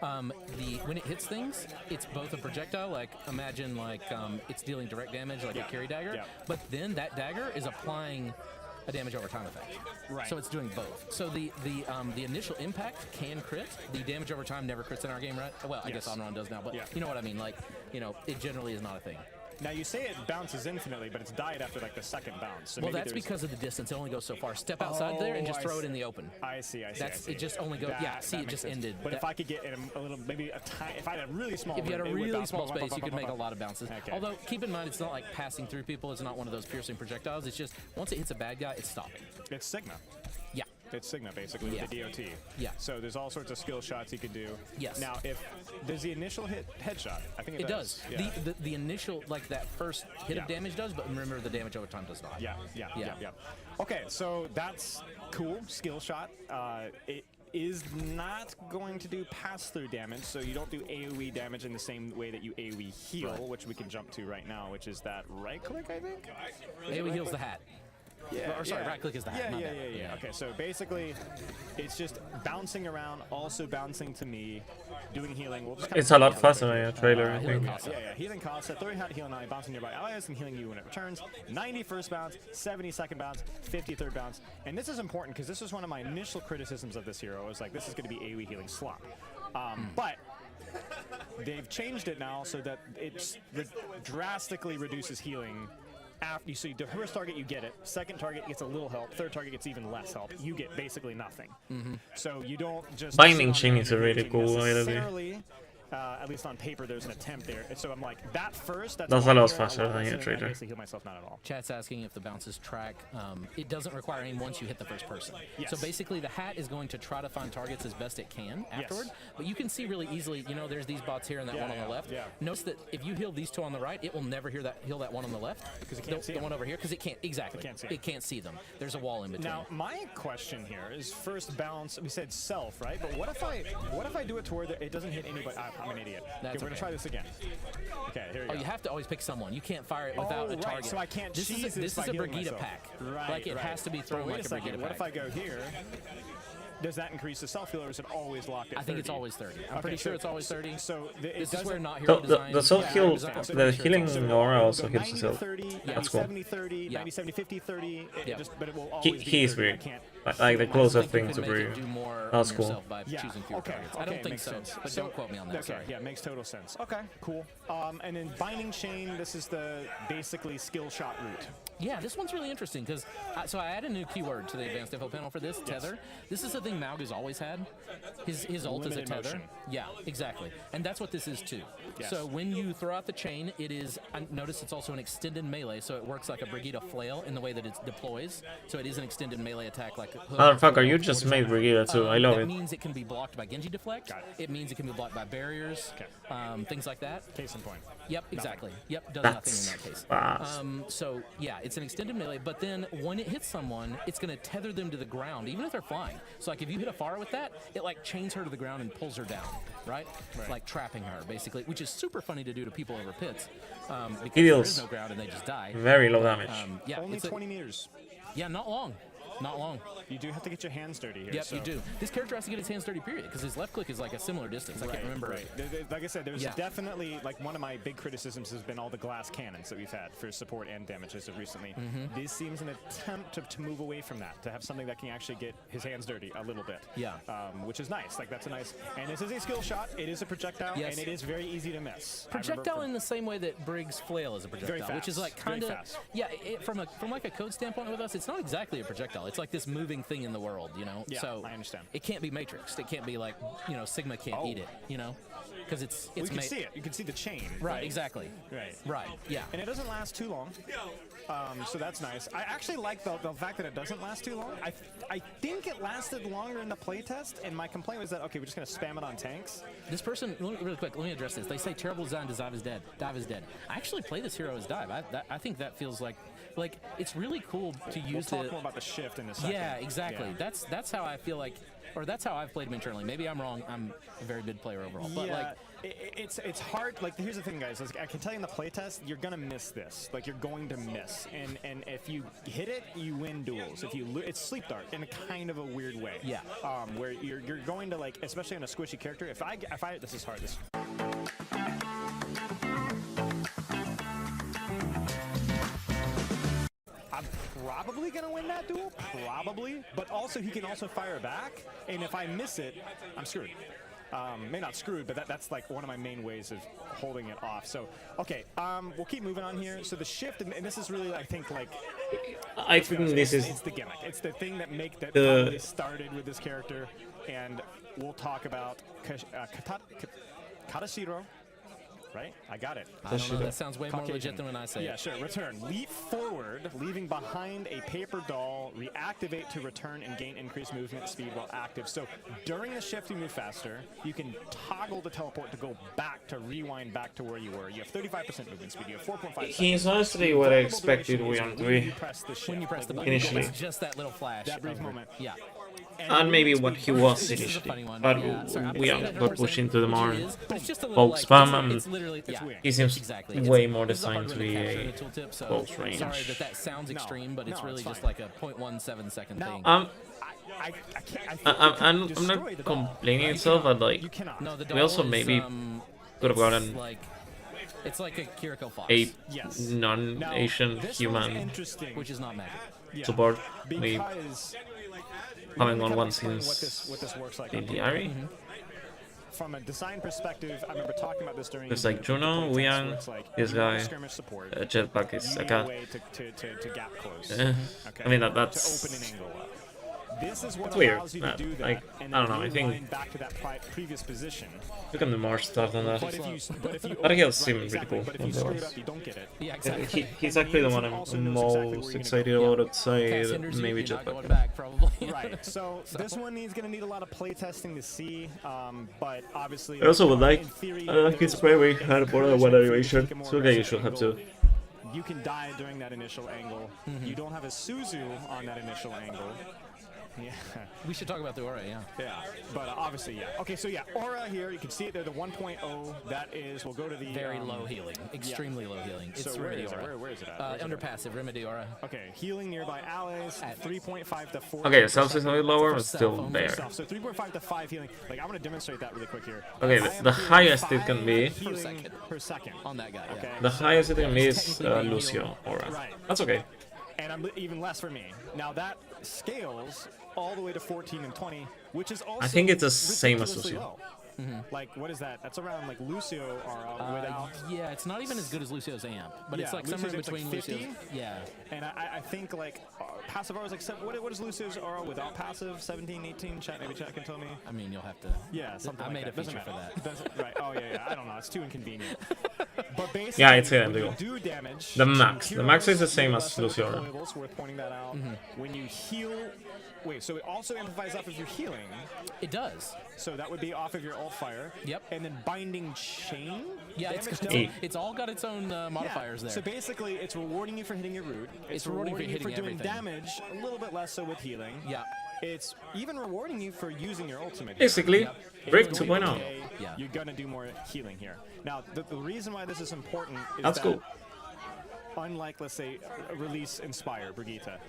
When it hits things, it's both a projectile, like imagine like it's dealing direct damage like a carry dagger, but then that dagger is applying a damage over time effect. Right. So it's doing both. So the initial impact can crit. The damage over time never crits in our game, right? Well, I guess Onron does now, but you know what I mean. Like, it generally is not a thing. Now you say it bounces infinitely, but it's died after like the second bounce. So well, maybe that's because of the distance. It only goes so far. Step outside there and just throw it in the open. I see. It just only goes. Yeah, see, it just ended. But if I could get in a little, maybe a tiny, if I had a really small, if you had a it would really bounce, small bump, space, bump, you could bump, make a bump. lot of bounces. Okay. Although, keep in mind, it's not like passing through people. It's not one of those piercing projectiles. It's just once it hits a bad guy, it's stopping. It's Sigma. Yeah. It's Sigma, basically, with the DOT. Yeah. So there's all sorts of skill shots you can do. Yes. Now, if there's the initial headshot, I think It does. Yeah. The initial, like that first hit of damage does, but remember the damage over time does not. Yeah. Okay, so that's cool. Skill shot. It is not going to do pass-through damage, so you don't do AoE damage in the same way that you AoE heal, which we can jump to right now, which is that right-click, I think? AoE heals the hat. Yeah, or sorry, right click is the hat. Yeah. Okay, so basically, it's just bouncing around, also bouncing to me, doing healing. We'll just It's a lot faster than a trailer, I think. Yeah. Healing cost, throwing out heal 9, bouncing nearby allies, and healing you when it returns. 90 first bounce, 70 second bounce, 50 third bounce. And this is important because this was one of my initial criticisms of this hero. I was like, this is going to be AoE healing slop. But they've changed it now so that it drastically reduces healing. After you see the first target, you get it. Second target gets a little help. Third target gets even less help. You get basically nothing. So you don't just Binding chain is a really cool idea. At least on paper, there's an attempt there. And so I'm like, that first, that's a lot faster than a trailer. I basically heal myself, not at all. Chat's asking if the bounces track. It doesn't require aim once you hit the first person. Yes. So basically, the hat is going to try to find targets as best it can afterward. But you can see really easily, you know, there's these bots here and that one on the left. Notice that if you heal these two on the right, it will never heal that one on the left. Because it can't see the them. one over here, because it can't. Exactly. It can't see them. There's a wall in between. Now, my question here is first bounce. We said self, right? But what if I do it to where it doesn't hit anybody? I'm an idiot. We're gonna try this again. Okay, here we go. You have to always pick someone. You can't fire it without a target. So I can't cheese this is a Brigitte myself. pack. Right. Like it has to be thrown like a Brigitte pack. What if I go here? Does that increase the self heal, or is it always locked at 30? I think it's always 30. I'm pretty sure it's always 30. So this is where not hero design. The self heal, the healing aura also heals the self. 30, That's cool. 70, 30, 90, 70, 50, 30. But it will always He's weird. Like the closest thing to Brie. That's cool. Okay. I don't think so, sense. but don't quote me on that. Okay, Sorry. yeah, makes total sense. Okay, cool. And then binding chain. This is the basically skill shot route. Yeah, this one's really interesting because so I added a new keyword to the advanced info panel for this tether. This is the thing Maug has always had. His ult is a tether. Motion. Yeah, exactly. And that's what this is too. Yes. So when you throw out the chain, it is. Notice it's also an extended melee, so it works like a Brigitte flail in the way that it deploys. So it is an extended melee attack like. Motherfucker, you just made Brigitte too. I love that it. That means it can be blocked by Genji deflect. It means it can be blocked by barriers. Things like that. Case in point. Yep, exactly. Yep, does That's nothing in that case. fast. So yeah, it's an extended melee, but then when it hits someone, it's going to tether them to the ground, even if they're flying. So like if you hit a Pharah with that, it like chains her to the ground and pulls her down, right? Like trapping her basically, which is super funny to do to people over pits because there is no ground and they just die. Very low damage. Yeah, only 20 meters. Yeah, not long. Not long. You do have to get your hands dirty here. Yep, you do. This character has to get his hands dirty, period, because his left click is like a similar distance. I can't remember. Like I said, there's definitely, like, one of my big criticisms has been all the glass cannons that we've had for support and damage as of recently. This seems an attempt to move away from that, to have something that can actually get his hands dirty a little bit. Yeah. Which is nice. Like, that's a nice... And this is a skill shot. It is a projectile, and it is very easy to miss. Projectile in the same way that Briggs' flail is a projectile, which is like kind of... Yeah, from like a code standpoint with us, it's not exactly a projectile. It's like this moving thing in the world, you know? Yeah, so I understand. It can't be matrixed. It can't be like, you know, Sigma can't eat it, you know? Because it's you can see it. You can see the chain. Right, exactly. Right, yeah. And it doesn't last too long. So that's nice. I actually like the fact that it doesn't last too long. I think it lasted longer in the playtest, and my complaint was that, okay, we're just going to spam it on tanks. This person, really quick, let me address this. They say terrible design to Dive is dead. Dive is dead. I actually play this hero as Dive. I think that feels like it's really cool to use We'll talk more about the shift in a second. Yeah, exactly. Yeah. That's how I feel like, or that's how I've played him internally. Maybe I'm wrong. I'm a very good player overall. But yeah, it's hard. Like, here's the thing, guys. I can tell you in the playtest, you're gonna miss this. Like, you're going to miss. And if you hit it, you win duels. If you it's sleep dart in a kind of a weird way. Yeah. Where you're going to, like, especially on a squishy character. If I this is hard. I'm probably gonna win that duel, probably, but also he can also fire back, and if I miss it, I'm screwed. Maybe not screwed, but that's like one of my main ways of holding it off. So, okay, we'll keep moving on here. So the shift, and this is really, I think, like... I think this is... It's the gimmick. It's the thing that probably started with this character, and we'll talk about Katashiro. Right? I got it. I don't know. That sounds way more legit than when I say it. Yeah, sure. Return. Leap forward, leaving behind a paper doll. Reactivate to return and gain increased movement speed while active. So during the shift, you move faster. You can toggle the teleport to go back, to rewind back to where you were. You have 35% movement speed. You have 4.5 seconds. He's honestly what I expected we on to be. When you press the button, initially. it's just that little flash. That brief moment. Yeah. and maybe what he was initially. But we got pushed into the more bulk spam, and he seems way more designed to be a close range. Sorry that sounds extreme, but it's really just like a 0.17 second thing. I'm not complaining itself, but like we also maybe could have gotten it's like a Kiriko Fox. A non-Asian human which is not magic. support. We having on one since the diary. From a design perspective, I remember talking about this during. There's like Juno, Wiang, this guy, Jetpack is a cat. To gap close. I mean that's. This is what it's weird. allows you to do that, Like, and I don't know. I think back to that previous position. look at the more stuff than that. But if you I think he'll seem really cool. But if you screw it up, you don't get it. Yeah, exactly. He's actually the one I'm most excited about outside maybe Jetpack. Right. So this one is going to need a lot of playtesting to see, but obviously. I also would like his very hard border one animation, so okay, you should have to. You can die during that initial angle. You don't have a Suzu on that initial angle. Yeah. We should talk about the aura, yeah. Yeah, but obviously, yeah. Okay, so yeah, aura here, you can see it there, the 1.0, that is, we'll go to the... Very low healing, extremely low healing. It's so Remedy aura. Where is it at? Under passive, Remedy aura. Okay, healing nearby allies at 3.5 to 4. Okay, self is a little lower, but still there. So 3.5 to 5 healing. Like, I'm going to demonstrate that really quick here. Okay, the highest it can be... Per second. On that guy, okay. The highest it can be is Lucio aura. Right. That's okay. And I'm even less for me. Now that scales all the way to 14 and 20, which is also I think it's the same as Lucio. Like, what is that? That's around like Lucio aura without. Yeah, it's not even as good as Lucio's amp, but it's like somewhere in between like 50? Lucio's. Yeah. And I think like passive aura is like what is Lucio's aura without passive? 17, 18. Maybe chat can tell me. I mean, you'll have to. Yeah, something. I like made that. a feature for that. Right. Oh yeah. I don't know. It's too inconvenient. But basically, yeah, it's when you do damage. The max is the same as Lucio aura. It's worth pointing that out. When you heal. Wait, so it also amplifies off of your healing? It does. So that would be off of your ult fire. Yep. And then binding chain? Yeah, it's all got its own modifiers there. So basically, it's rewarding you for hitting your root. It's rewarding you for doing everything. damage, a little bit less so with healing. Yeah. It's even rewarding you for using your ultimate. Basically, Brick 2.0. Yeah. You're going to do more healing here. Now, the reason why this is important is that's that cool. Unlike, let's say, Release Inspire, Brigitte,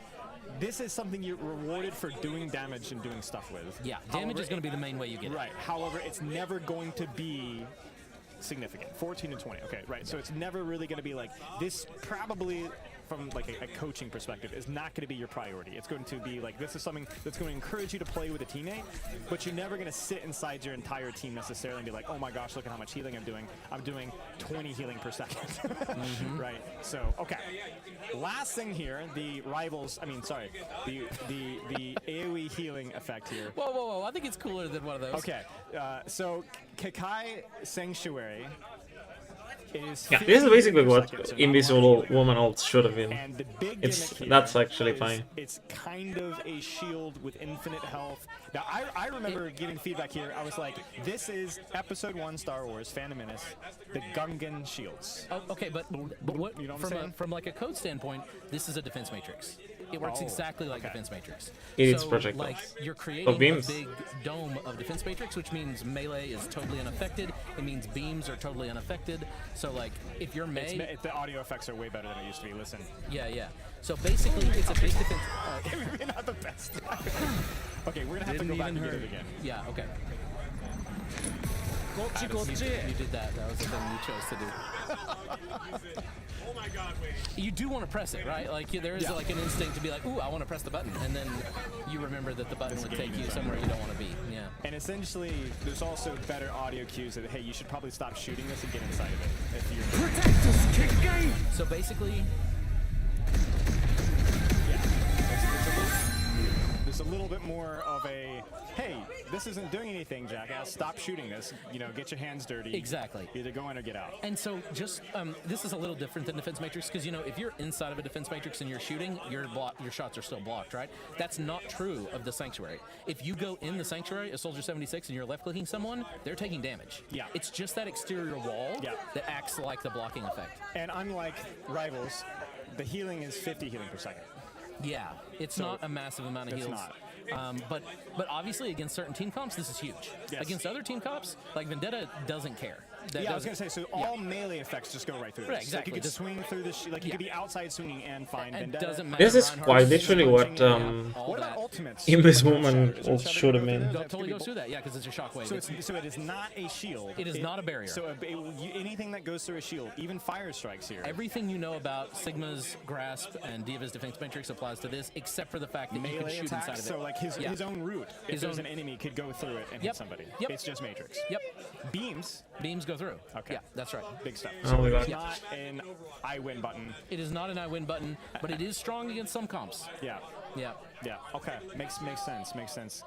this is something you're rewarded for doing damage and doing stuff with. Yeah, damage is going to be the main way you get it. Right. However, it's never going to be significant. 14 and 20. Okay, right. So it's never really going to be like this. Probably from like a coaching perspective is not going to be your priority. It's going to be like this is something that's going to encourage you to play with a teammate, but you're never going to sit inside your entire team necessarily and be like, oh my gosh, look at how much healing I'm doing. I'm doing 20 healing per second. Right. So okay. Last thing here, the rivals. I mean, sorry, the AOE healing effect here. Whoa! I think it's cooler than one of those. Okay. So Kekai Sanctuary. Yeah, this is basically what Invisible Woman ult should have been. And the big that's actually fine. It's kind of a shield with infinite health. Now, I remember giving feedback here. I was like, this is Episode 1 Star Wars, Phantom Menace, the Gungan shields. Oh, okay, but what, you know what from like a code standpoint, this is a defense matrix. It works exactly like defense matrix. It's so, projectiles. Like, you're creating a big dome of defense matrix, which means melee is totally unaffected. It means beams are totally unaffected. So, like, if you're the audio effects are way better than it used to be. Listen. Yeah. So basically, it's a big defense. We're not the best. Okay, we're gonna have to go back and get it again. Yeah. Okay. You did that. That was the thing you chose to do. Oh my God! Wait. You do want to press it, right? Like there is like an instinct to be like, ooh, I want to press the button, and then you remember that the button would take you somewhere you don't want to be. Yeah. And essentially, there's also better audio cues that hey, you should probably stop shooting this and get inside of it. If you're protect us, kick game. So basically, there's a little bit more of a hey, this isn't doing anything, jackass. Stop shooting this. You know, get your hands dirty. Exactly. Either go in or get out. And so just this is a little different than defense matrix because you know if you're inside of a defense matrix and you're shooting, your shots are still blocked, right? That's not true of the sanctuary. If you go in the sanctuary, a soldier 76, and you're left-clicking someone, they're taking damage. Yeah. It's just that exterior wall that acts like the blocking effect. And unlike Rivals, the healing is 50 healing per second. Yeah, it's not a massive amount of heals. It's not. But obviously against certain team comps, this is huge. Yes. Against other team comps, like Vendetta doesn't care. Yeah, I was gonna say, so all melee effects just go right through. Right, this. exactly. Like you could swing through this, like you could be outside swinging and find Vendetta. Doesn't matter. This is quite literally what What about ultimates? Invis Woman should have been. Totally goes through that, yeah, because it's a shockwave. So it is not a shield. It is not a barrier. So anything that goes through a shield, even fire strikes here. Everything you know about Sigma's grasp and Diva's defense matrix applies to this, except for the fact that you can shoot attacks, inside of it. so like his own route, if there's an enemy, could go through it and hit somebody. Yep. It's just matrix. Yep. Beams go through. Okay. Yeah, that's right. Big stuff. Oh, So we it's got- not an I win button. It is not an I win button, but it is strong against some comps. Yeah. Yeah. Yeah. Okay. Makes sense. Makes sense.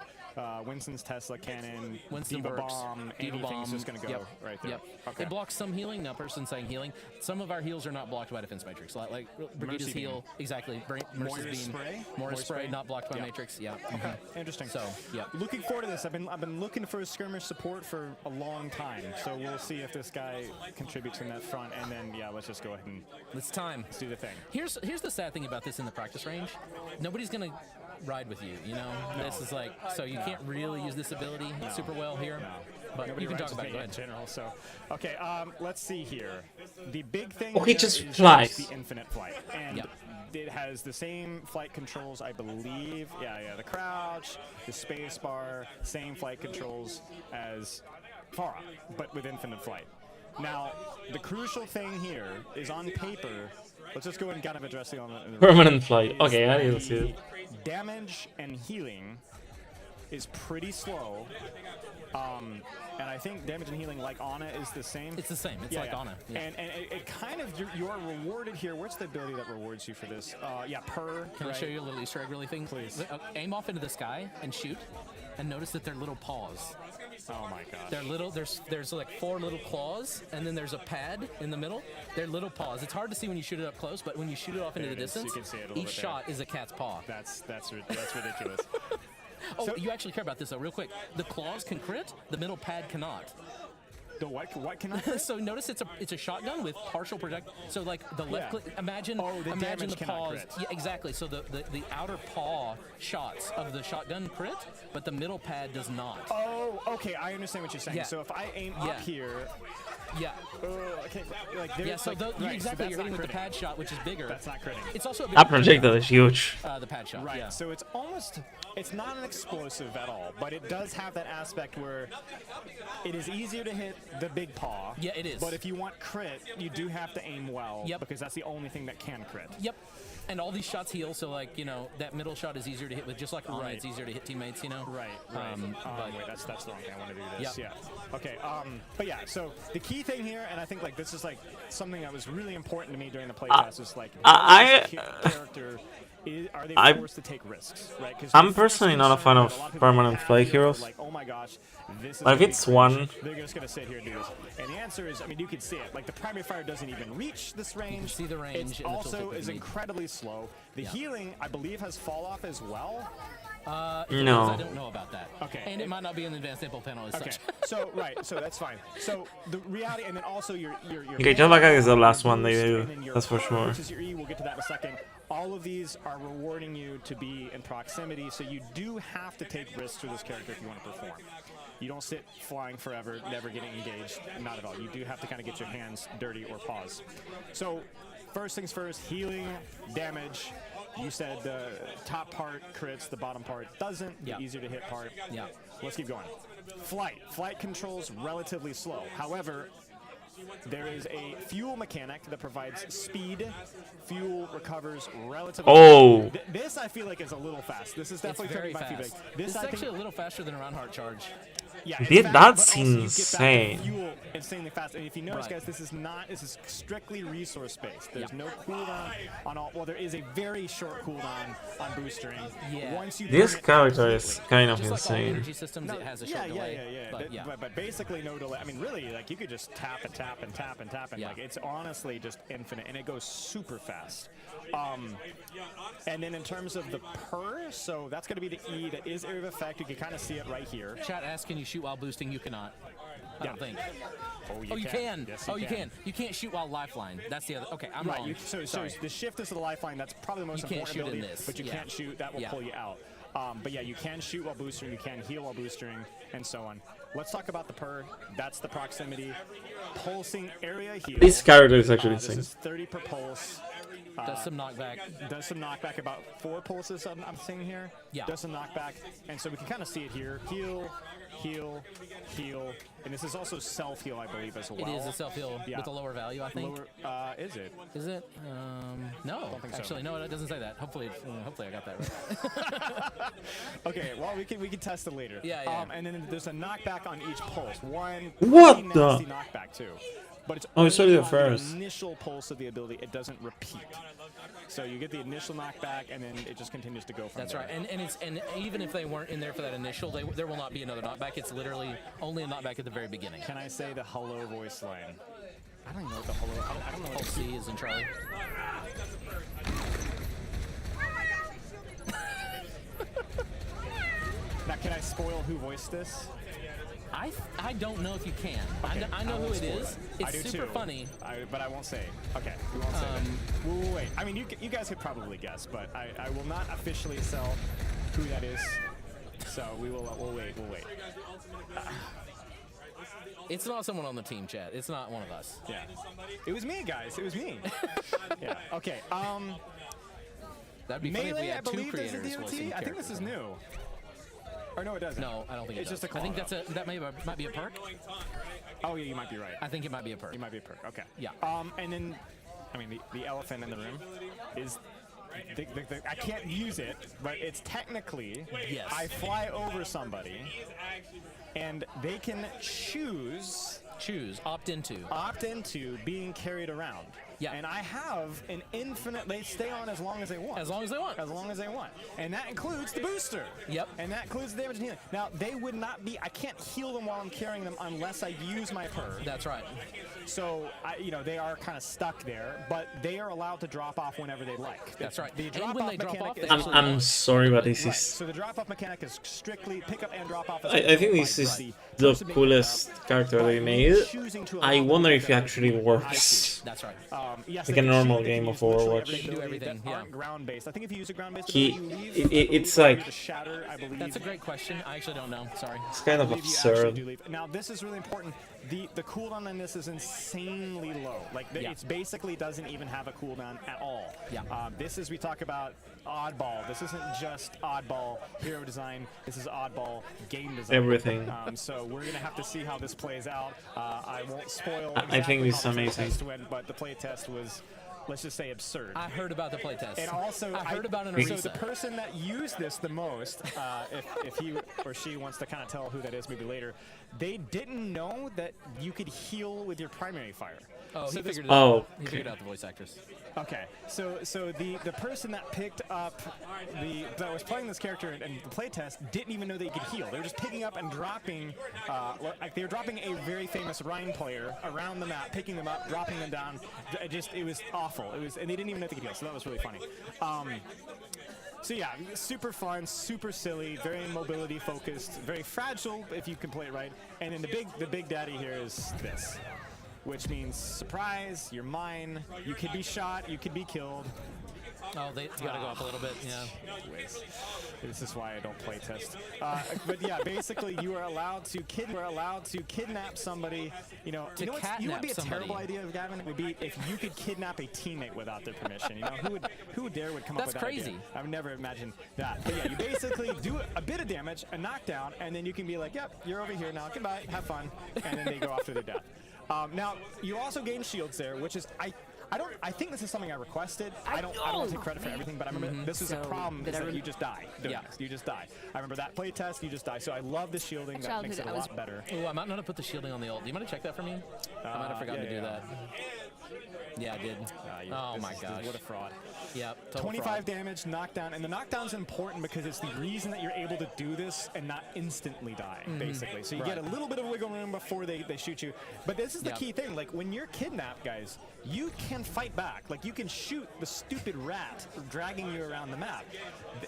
Winston's Tesla cannon, Winston Diva Burks, bomb, Diva anything's bomb. just gonna go right there. Yep. Okay. It blocks some healing. Now, person's saying healing. Some of our heals are not blocked by defense matrix. Like Brigida's Mercy heal, beam. exactly. Mercy's Moira's beam. spray? Moira's spray, spray? not blocked by Yeah. matrix. Yeah. Okay. Interesting. So, yeah. Looking forward to this. I've been looking for skirmish support for a long time. So we'll see if this guy contributes in that front. And then let's just go ahead and It's time. let's do the thing. Here's the sad thing about this in the practice range. Nobody's gonna ride with you. You know, this is like so you can't really use this ability super well here. But Nobody you can rides talk about with it. Go me in ahead. general. So, okay, let's see here. The big thing Oh, he here just is flies. the infinite flight, and it has the same flight controls, I believe. Yeah, the crouch, the space bar, same flight controls as Farah, but with infinite flight. Now, the crucial thing here is on paper. Let's just go and kind of address the element. Permanent flight. Okay, I didn't see it. Damage and healing is pretty slow. And I think damage and healing, like Ana, is the same. It's the same. It's like Ana. Yeah. And it kind of, you are rewarded here. What's the ability that rewards you for this? Per. Can I show you a little Easter egg really thing? Please. Aim off into the sky and shoot, and notice that they're little paws. Oh my gosh. They're little. There's like 4 little claws, and then there's a pad in the middle. They're little paws. It's hard to see when you shoot it up close, but when you shoot it off into There the it is. distance, You can see it a little each bit shot there. is a cat's paw. That's ridiculous. Oh, you actually care about this though, real quick. The claws can crit. The middle pad cannot. The what cannot? So notice it's a shotgun with partial project. So like the left click. Imagine the imagine damage the cannot paws. crit. Yeah, exactly. So the outer paw shots of the shotgun crit, but the middle pad does not. Oh, okay. I understand what you're saying. Yeah. So if I aim up here. Yeah. Okay. Like there's Yeah, so like, exactly, that's you're hitting not with the critting. pad shot, which is bigger. That's not critting. It's also a That bigger projectile is huge. the pad shot. Right. Yeah. So it's almost, it's not an explosive at all, but it does have that aspect where it is easier to hit the big paw. Yeah, it is. But if you want crit, you do have to aim well. Yep. Because that's the only thing that can crit. Yep. And all these shots heal, so like, you know, that middle shot is easier to hit with, just like Ana, Right. it's easier to hit teammates, you know? Right. But Wait, that's the wrong thing. I want to do this. Yep. Yeah. Okay. But yeah. So the key thing here, and I think like this is like something that was really important to me during the playtest, is like character. Are they forced to take risks, right? 'Cause I'm the personally first not a concern fan that of a lot people permanent have flight here heroes. is like, oh my gosh, this is But if gonna be it's cringe. one- They're just gonna sit here and do this. And the answer is, I mean, you can see it. Like the primary fire doesn't even reach this range. You can see the range It's in the also tooltip is if you need. incredibly slow. The Yeah. healing, I believe, has fall off as well. If it No. is, I don't know about that. Okay. And it might not be in the advanced sample panel as Okay, such. so so that's fine. So the reality, and then also your Okay, Jabaka is the last one they boost, do, and then your that's for R, sure. Which is your E. We'll get to that in a second. All of these are rewarding you to be in proximity, so you do have to take risks with this character if you want to perform. You don't sit flying forever, never getting engaged. Not at all. You do have to kind of get your hands dirty or pause. So first things first, healing, damage. You said the top part crits, the bottom part doesn't. The Yeah. easier to hit part. Yeah. Let's keep going. Flight controls relatively slow. However, there is a fuel mechanic that provides speed. Fuel recovers relatively. Oh. This I feel like is a little fast. This is It's definitely very my fast. feedback. This is I think, actually a little faster than a round heart charge. yeah, Dude, it's fast, that's but also you get back insane. the fuel insanely fast. And if you notice, Right. guys, this is strictly resource based. There's Yeah. no cooldown on all. Well, there is a very short cooldown on boostering. Yeah. Once you This burn it character is completely. kind of Just like all insane. energy systems, it has a short delay. But yeah. But basically no delay. I mean, really, like you could just tap and tap and tap and tap, and Yeah. like it's honestly just infinite, and it goes super fast. And then in terms of the per, so that's going to be the E. That is area of effect. You can kind of see it right here. Chat asks, can you shoot while boosting? You cannot. I don't think. Oh, You can. Yes, You can. You can't shoot while lifeline. That's the other. Okay, I'm Right. wrong. So Sorry. the shift is to the lifeline. That's probably the most You can't important shoot in ability. this, But you yeah. can't shoot. That will Yeah. pull you out. But yeah, you can shoot while boostering, you can heal while boostering, and so on. Let's talk about the per. That's the proximity. Pulsing area heal. This character is actually insane. This is 30 per pulse. Does some knockback. Does some knockback, about 4 pulses I'm seeing here. Yeah. Does some knockback. And so we can kind of see it here. Heal, heal, heal. And this is also self-heal, I believe, as well. It is a self-heal with a lower value, I think. Lower, is it? Is it? No. Don't think so. Actually, no, it doesn't say that. Hopefully I got that right. Okay, well, we can test it later. Yeah. And then there's a knockback on each pulse. One what pretty the? nasty knockback, too. But it's only the the first. initial pulse of the ability. It doesn't repeat. So you get the initial knockback, and then it just continues to go from That's there. right. And even if they weren't in there for that initial, there will not be another knockback. It's literally only a knockback at the very beginning. Can I say the hello voice line? I don't even know what the hello. I don't know what C is in Charlie. Now, can I spoil who voiced this? I don't know if you can. Okay, I know who it is. I do It's super too. funny. But I won't say. Okay, we won't say that. We'll wait. I mean, you guys could probably guess, but I will not officially sell who that is. So we'll wait. We'll wait. It's not someone on the team, chat. It's not one of us. Yeah. It was me, guys. It was me. Yeah. Okay. That'd be funny if we Melee, I had two believe there's a creators voicing DOT. I think this is characters. new. Or no, it doesn't. No, I don't think it's it does. just a I think call-out. that might be a perk. Oh yeah, you might be right. I think it might be a perk. It might be a perk. Okay. Yeah. And then, I mean, the elephant in the room is. I can't use it, but it's technically. Yes. I fly over somebody, and they can choose opt into being carried around. Yeah. And I have an infinite. They stay on as long as they want. As long as they want. As long as they want. And that includes the booster. Yep. And that includes the damage and healing. Now, they would not be. I can't heal them while I'm carrying them unless I use my per. That's right. So, they are kind of stuck there, but they are allowed to drop off whenever they like. That's right. The And when they drop off, they I'm sorry, but this right. is. So the drop-off mechanic is strictly pick up and drop off. I think this is the coolest character they made. I wonder if it actually works. That's right. Yes, like a normal game of Overwatch. Do everything. Yeah. Ground-based. I think if you use a ground-based, It's like. Shatter, I believe. That's a great question. I actually don't know. Sorry. It's kind of absurd. Now this is really important. The cooldown on this is insanely low. Like it's basically doesn't even have a cooldown at all. Yeah. This is we talk about oddball. This isn't just oddball hero design. This is oddball game design. Everything. So we're gonna have to see how this plays out. I won't spoil. I think this is how the amazing. playtest went, but the playtest was. Let's just say absurd. I heard about the playtest. And also, I heard about it. So the person that used this the most, if he or she wants to kind of tell who that is maybe later, they didn't know that you could heal with your primary fire. Oh, so he figured it out. out. He figured out the voice actress. Okay, so the person that picked up that was playing this character in the playtest didn't even know that you could heal. They were just picking up and dropping, like they were dropping a very famous Rhine player around the map, picking them up, dropping them down. It was awful. And they didn't even know they could heal. So that was really funny. So yeah, super fun, super silly, very mobility focused, very fragile if you can play it right. And then the big daddy here is this. Which means surprise, you're mine, you could be shot, you could be killed. Oh, you gotta go up a little bit, yeah. This is why I don't play test. But yeah, basically you are allowed to kidnap somebody. You know what would be a terrible idea, Gavin? It would be if you could kidnap a teammate without their permission. You know, who would dare come up with that crazy. idea? I would never imagine that. But yeah, you basically do a bit of damage, a knockdown, and then you can be like, yep, you're over here now, goodbye, have fun. And then they go off to their death. Now, you also gain shields there, which is, I think this is something I requested. I don't want to take credit for everything, but I remember this is a problem, is that you just die. Yeah. You just die. I remember that play test, you just die. So I love the shielding, that makes it a lot better. Oh, I might not have put the shielding on the ult. Do you want to check that for me? I might have forgotten to do that. Yeah, I did. Oh my gosh. What a fraud. Yep. 25 fraud. damage, knockdown, and the knockdown's important because it's the reason that you're able to do this and not instantly die, basically. So you get a little bit of wiggle room before they shoot you. But this is the key thing. Like, when you're kidnapped, guys, you can fight back. Like, you can shoot the stupid rat dragging you around the map.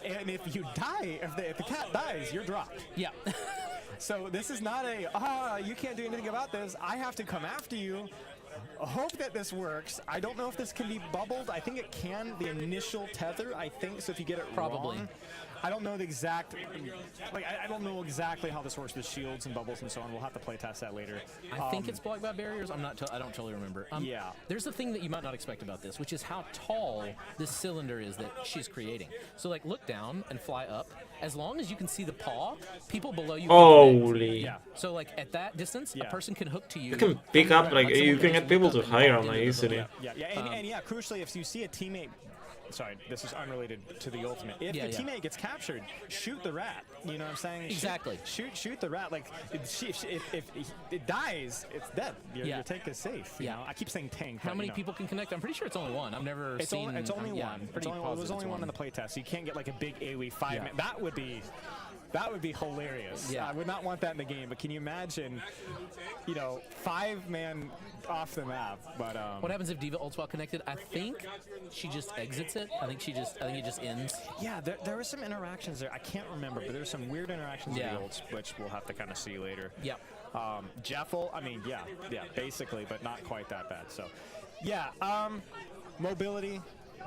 And if you die, if the cat dies, you're dropped. Yeah. So this is not you can't do anything about this. I have to come after you. hope that this works. I don't know if this can be bubbled. I think it can. The initial tether, I think. So if you get it wrong, I don't know the exact, like I don't know exactly how this works with shields and bubbles and so on. We'll have to play test that later. I think it's blocked by barriers. I don't totally remember. Yeah. There's a thing that you might not expect about this, which is how tall this cylinder is that she's creating. So like look down and fly up. As long as you can see the paw, people below you. Holy. Yeah. So like at that distance, a person can hook to you. You can pick up like you can get people to higher on like easily. Yeah. And yeah, crucially, if you see a teammate. Sorry, this is unrelated to the ultimate. If the teammate gets captured, shoot the rat. You know what I'm saying? Exactly. Shoot the rat. Like, if it dies, it's dead. Your tank is safe. You know? I keep saying tank. How many people can connect? I'm pretty sure it's only one. I've never seen. It's only one. There's only one in the playtest. So you can't get like a big AoE 5-man. That would be hilarious. Yeah. I would not want that in the game, but can you imagine, 5-man off the map? But what happens if Diva ults while connected? I think she just exits it. I think it just ends. Yeah, there were some interactions there. I can't remember, but there were some weird interactions with the ults, which we'll have to kind of see later. Yeah. Jeffel, I mean, yeah, basically, but not quite that bad. So, yeah, mobility,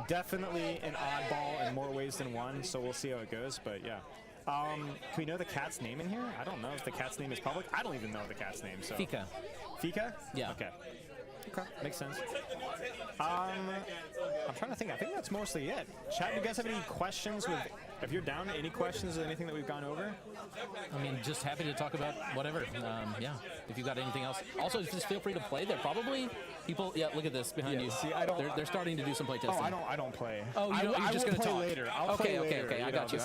definitely an oddball in more ways than one. So we'll see how it goes, but yeah. Can we know the cat's name in here? I don't know if the cat's name is public. I don't even know the cat's name. So Fika. Fika? Yeah. Okay. Makes sense. I'm trying to think. I think that's mostly it. Chat, do you guys have any questions? If you're down, any questions or anything that we've gone over? I mean, just happy to talk about whatever. Yeah. If you've got anything else. Also, just feel free to play. They're probably people. Yeah, look at this behind you. See, they're starting to do some play testing. Oh, I don't play. Oh, you're just going to talk later. I'll play later. Okay. I got you.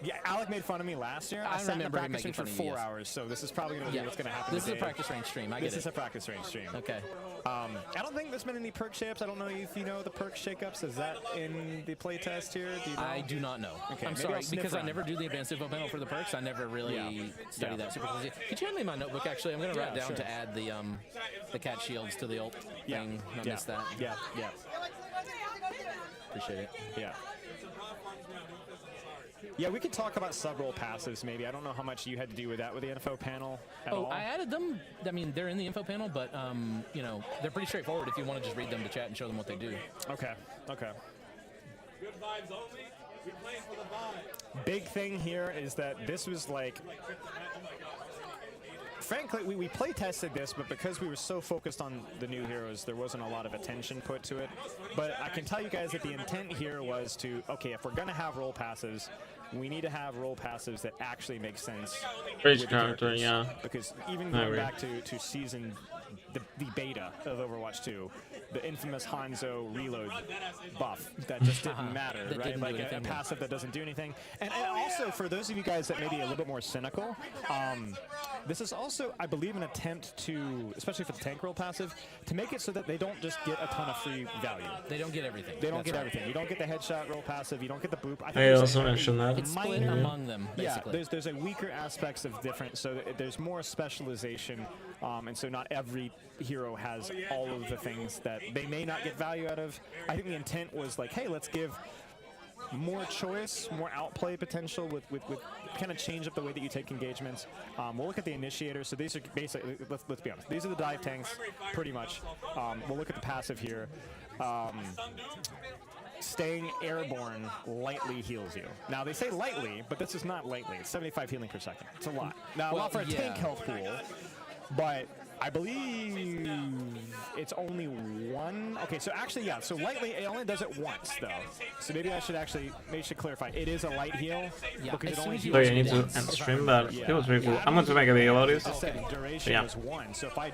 Yeah, Alec made fun of me last year. I sat in the practice range for 4 hours, so this is probably going to be what's going to happen. This is a practice range stream. I get it. This is a practice range stream. Okay. I don't think there's been any perk shakeups. I don't know if you know the perk shakeups. Is that in the playtest here? Do you know? I do not know. Okay, I'm sorry, because I never do the advanced info panel for the perks. I never really study that super closely. Could you hand me my notebook, actually? I'm going to write down to add the cat shields to the ult thing. Not miss that. Yeah. Appreciate it. Yeah. Yeah, we could talk about sub-role passives maybe. I don't know how much you had to do with that with the info panel at all. I added them. I mean, they're in the info panel, but, they're pretty straightforward if you want to just read them to chat and show them what they do. Okay. Good vibes only. We play for the vibe. Big thing here is that this was like... Frankly, we play tested this, but because we were so focused on the new heroes, there wasn't a lot of attention put to it. But I can tell you guys that the intent here was to, okay, if we're going to have role passives, we need to have role passives that actually make sense. Bridge character, yeah. Because even going back to season, the beta of Overwatch 2, the infamous Hanzo reload buff that just didn't matter, right? Like a passive that doesn't do anything. And also, for those of you guys that may be a little bit more cynical, this is also, I believe, an attempt to, especially for the tank role passive, to make it so that they don't just get a ton of free value. They don't get everything. They don't get everything. You don't get the headshot role passive. You don't get the boop. I also mentioned that. It's split among them, basically. Yeah, there's a weaker aspects of different, so there's more specialization, and so not every hero has all of the things that they may not get value out of. I think the intent was like, hey, let's give more choice, more outplay potential with kind of change up the way that you take engagements. We'll look at the initiators. So these are basically, let's be honest, these are the dive tanks, pretty much. We'll look at the passive here. Staying airborne lightly heals you. Now, they say lightly, but this is not lightly. It's 75 healing per second. It's a lot. Now, a lot for a tank health pool, but I believe it's only one. Okay, so actually, yeah. So lightly, it only does it once, though. So maybe I should clarify. It is a light heal because it only heals. So you need to end stream, but it was pretty cool. I'm going to make a video about this. Duration was 1. So if I